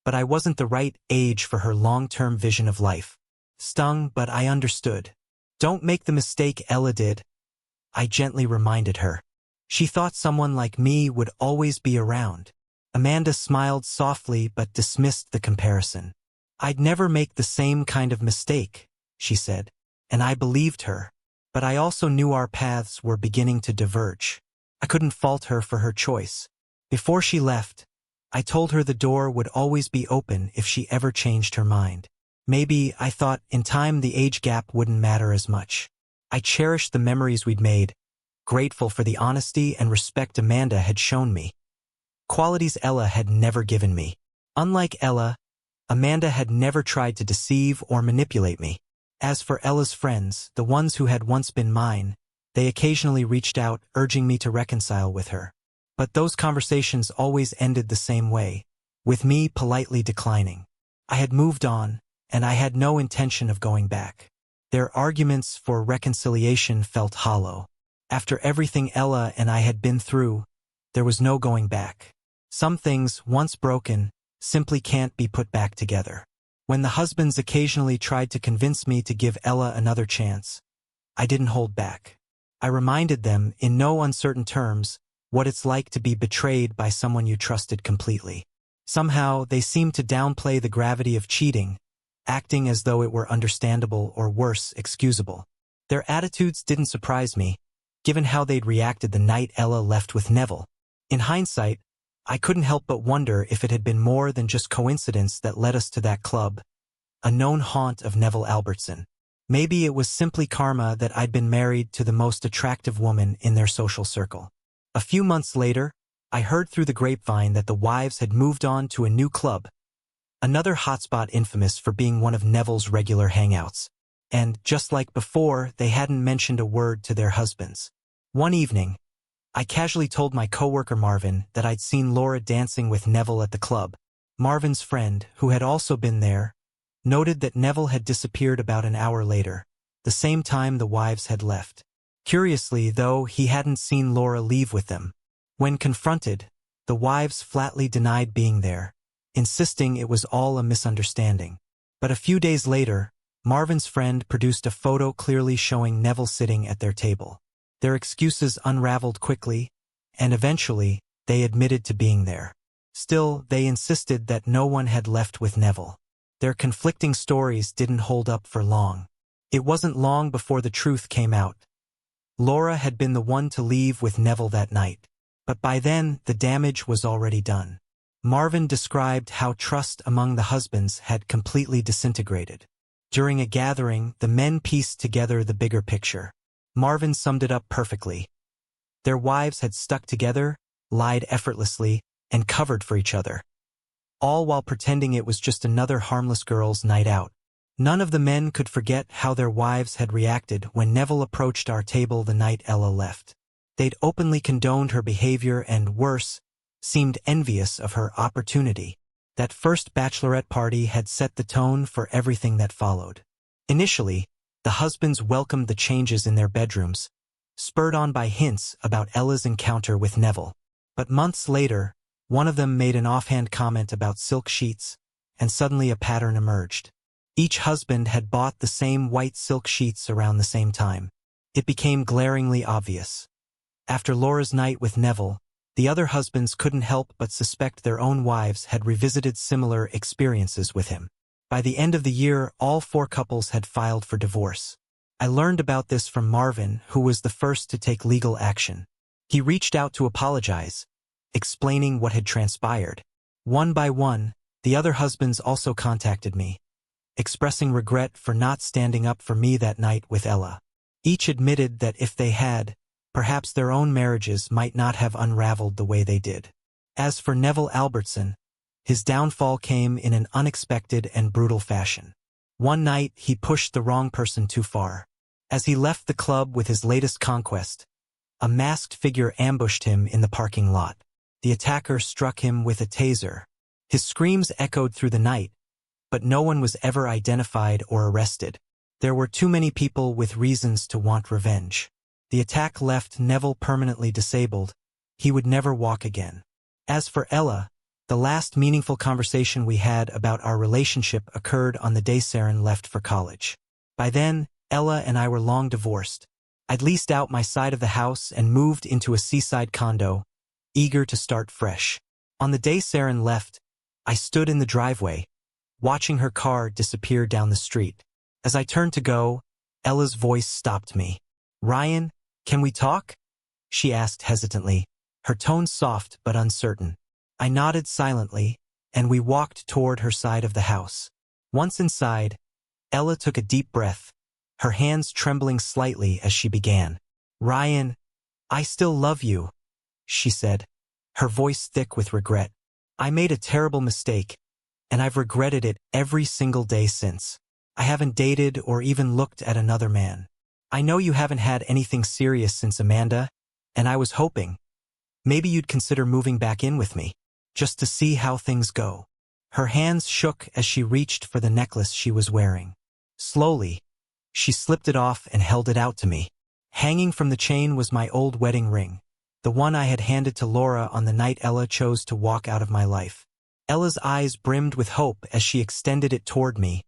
but I wasn't the right age for her long-term vision of life. Stung, but I understood. Don't make the mistake Ella did, I gently reminded her. She thought someone like me would always be around. Amanda smiled softly but dismissed the comparison. I'd never make the same kind of mistake, she said, and I believed her. But I also knew our paths were beginning to diverge. I couldn't fault her for her choice. Before she left, I told her the door would always be open if she ever changed her mind. Maybe, I thought, in time the age gap wouldn't matter as much. I cherished the memories we'd made, grateful for the honesty and respect Amanda had shown me. Qualities Ella had never given me. Unlike Ella, Amanda had never tried to deceive or manipulate me. As for Ella's friends, the ones who had once been mine, they occasionally reached out, urging me to reconcile with her. But those conversations always ended the same way, with me politely declining. I had moved on, and I had no intention of going back. Their arguments for reconciliation felt hollow. After everything Ella and I had been through, there was no going back. Some things, once broken, simply can't be put back together. When the husbands occasionally tried to convince me to give Ella another chance, I didn't hold back. I reminded them, in no uncertain terms, what it's like to be betrayed by someone you trusted completely. Somehow, they seemed to downplay the gravity of cheating, acting as though it were understandable or worse, excusable. Their attitudes didn't surprise me, given how they'd reacted the night Ella left with Neville. In hindsight, I couldn't help but wonder if it had been more than just coincidence that led us to that club, a known haunt of Neville Albertson. Maybe it was simply karma that I'd been married to the most attractive woman in their social circle. A few months later, I heard through the grapevine that the wives had moved on to a new club, another hotspot infamous for being one of Neville's regular hangouts. And, just like before, they hadn't mentioned a word to their husbands. One evening, I casually told my coworker Marvin that I'd seen Laura dancing with Neville at the club. Marvin's friend, who had also been there, noted that Neville had disappeared about an hour later, the same time the wives had left. Curiously, though, he hadn't seen Laura leave with them. When confronted, the wives flatly denied being there, insisting it was all a misunderstanding. But a few days later, Marvin's friend produced a photo clearly showing Neville sitting at their table. Their excuses unraveled quickly, and eventually, they admitted to being there. Still, they insisted that no one had left with Neville. Their conflicting stories didn't hold up for long. It wasn't long before the truth came out. Laura had been the one to leave with Neville that night, but by then, the damage was already done. Marvin described how trust among the husbands had completely disintegrated. During a gathering, the men pieced together the bigger picture. Marvin summed it up perfectly. Their wives had stuck together, lied effortlessly, and covered for each other, all while pretending it was just another harmless girls' night out. None of the men could forget how their wives had reacted when Neville approached our table the night Ella left. They'd openly condoned her behavior and, worse, seemed envious of her opportunity. That first bachelorette party had set the tone for everything that followed. Initially, the husbands welcomed the changes in their bedrooms, spurred on by hints about Ella's encounter with Neville. But months later, one of them made an offhand comment about silk sheets, and suddenly a pattern emerged. Each husband had bought the same white silk sheets around the same time. It became glaringly obvious. After Laura's night with Neville, the other husbands couldn't help but suspect their own wives had revisited similar experiences with him. By the end of the year, all 4 couples had filed for divorce. I learned about this from Marvin, who was the first to take legal action. He reached out to apologize, explaining what had transpired. One by one, the other husbands also contacted me, expressing regret for not standing up for me that night with Ella. Each admitted that if they had, perhaps their own marriages might not have unraveled the way they did. As for Neville Albertson, his downfall came in an unexpected and brutal fashion. One night, he pushed the wrong person too far. As he left the club with his latest conquest, a masked figure ambushed him in the parking lot. The attacker struck him with a taser. His screams echoed through the night, but no one was ever identified or arrested. There were too many people with reasons to want revenge. The attack left Neville permanently disabled. He would never walk again. As for Ella, the last meaningful conversation we had about our relationship occurred on the day Saren left for college. By then, Ella and I were long divorced. I'd leased out my side of the house and moved into a seaside condo, eager to start fresh. On the day Saren left, I stood in the driveway, watching her car disappear down the street. As I turned to go, Ella's voice stopped me. "Ryan, can we talk?" she asked hesitantly, her tone soft but uncertain. I nodded silently, and we walked toward her side of the house. Once inside, Ella took a deep breath, her hands trembling slightly as she began. "Ryan, I still love you," she said, her voice thick with regret. "I made a terrible mistake, and I've regretted it every single day since. I haven't dated or even looked at another man. I know you haven't had anything serious since Amanda, and I was hoping maybe you'd consider moving back in with me, just to see how things go." Her hands shook as she reached for the necklace she was wearing. Slowly, she slipped it off and held it out to me. Hanging from the chain was my old wedding ring, the one I had handed to Laura on the night Ella chose to walk out of my life. Ella's eyes brimmed with hope as she extended it toward me,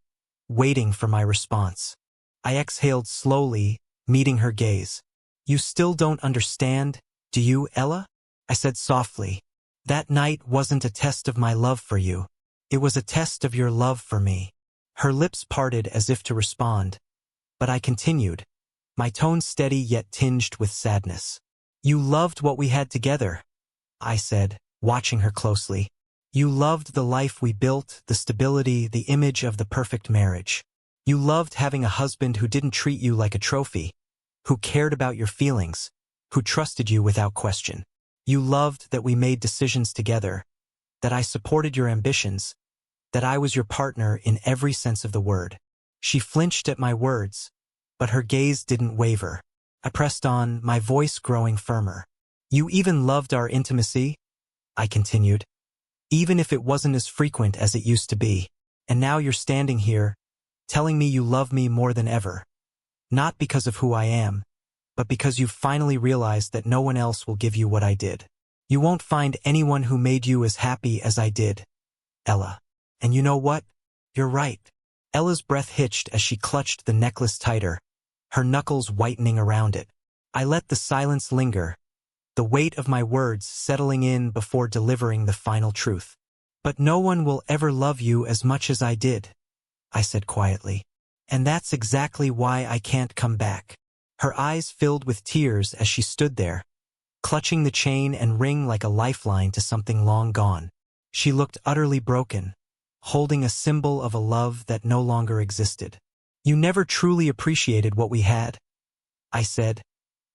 waiting for my response. I exhaled slowly, meeting her gaze. "You still don't understand, do you, Ella?" I said softly. "That night wasn't a test of my love for you. It was a test of your love for me." Her lips parted as if to respond, but I continued, my tone steady yet tinged with sadness. "You loved what we had together," I said, watching her closely. "You loved the life we built, the stability, the image of the perfect marriage. You loved having a husband who didn't treat you like a trophy, who cared about your feelings, who trusted you without question. You loved that we made decisions together, that I supported your ambitions, that I was your partner in every sense of the word." She flinched at my words, but her gaze didn't waver. I pressed on, my voice growing firmer. "You even loved our intimacy," I continued, "even if it wasn't as frequent as it used to be. And now you're standing here, telling me you love me more than ever. Not because of who I am, but because you've finally realized that no one else will give you what I did. You won't find anyone who made you as happy as I did, Ella. And you know what? You're right." Ella's breath hitched as she clutched the necklace tighter, her knuckles whitening around it. I let the silence linger, the weight of my words settling in before delivering the final truth. "But no one will ever love you as much as I did," I said quietly. "And that's exactly why I can't come back." Her eyes filled with tears as she stood there, clutching the chain and ring like a lifeline to something long gone. She looked utterly broken, holding a symbol of a love that no longer existed. "You never truly appreciated what we had," I said,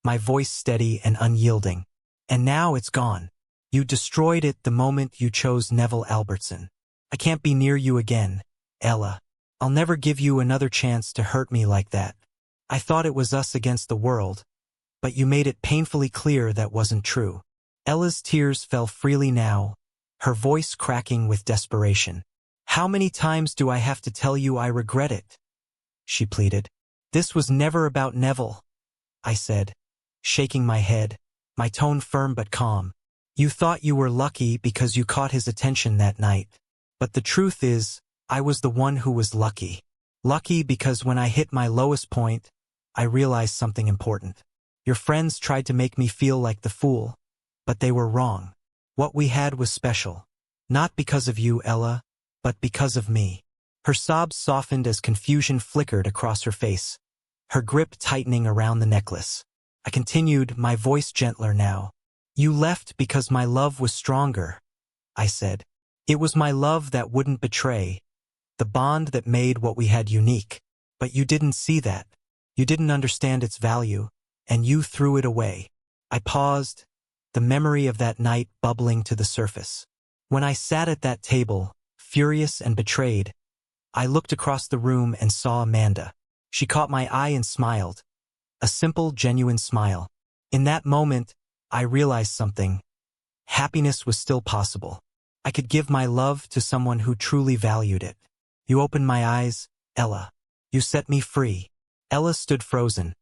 my voice steady and unyielding. "And now it's gone. You destroyed it the moment you chose Neville Albertson. I can't be near you again, Ella. I'll never give you another chance to hurt me like that. I thought it was us against the world, but you made it painfully clear that wasn't true." Ella's tears fell freely now, her voice cracking with desperation. "How many times do I have to tell you I regret it?" she pleaded. "This was never about Neville," I said, shaking my head, my tone firm but calm. "You thought you were lucky because you caught his attention that night. But the truth is, I was the one who was lucky. Lucky because when I hit my lowest point, I realized something important. Your friends tried to make me feel like the fool, but they were wrong. What we had was special. Not because of you, Ella, but because of me." Her sobs softened as confusion flickered across her face, her grip tightening around the necklace. I continued, my voice gentler now. "You left because my love was stronger," I said. "It was my love that wouldn't betray, the bond that made what we had unique. But you didn't see that. You didn't understand its value, and you threw it away." I paused, the memory of that night bubbling to the surface. When I sat at that table, furious and betrayed, I looked across the room and saw Amanda. She caught my eye and smiled. A simple, genuine smile. In that moment, I realized something. Happiness was still possible. I could give my love to someone who truly valued it. "You opened my eyes, Ella. You set me free." Ella stood frozen,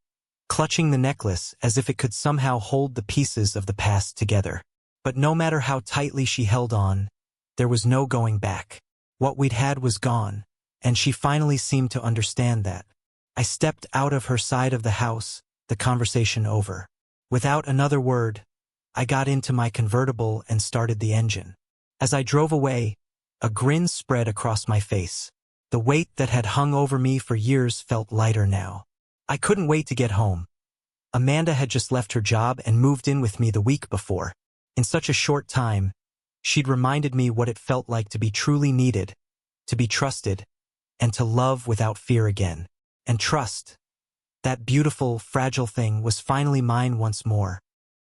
clutching the necklace as if it could somehow hold the pieces of the past together. But no matter how tightly she held on, there was no going back. What we'd had was gone, and she finally seemed to understand that. I stepped out of her side of the house, the conversation over. Without another word, I got into my convertible and started the engine. As I drove away, a grin spread across my face. The weight that had hung over me for years felt lighter now. I couldn't wait to get home. Amanda had just left her job and moved in with me the week before. In such a short time, she'd reminded me what it felt like to be truly needed, to be trusted, and to love without fear again. And trust, that beautiful, fragile thing, was finally mine once more.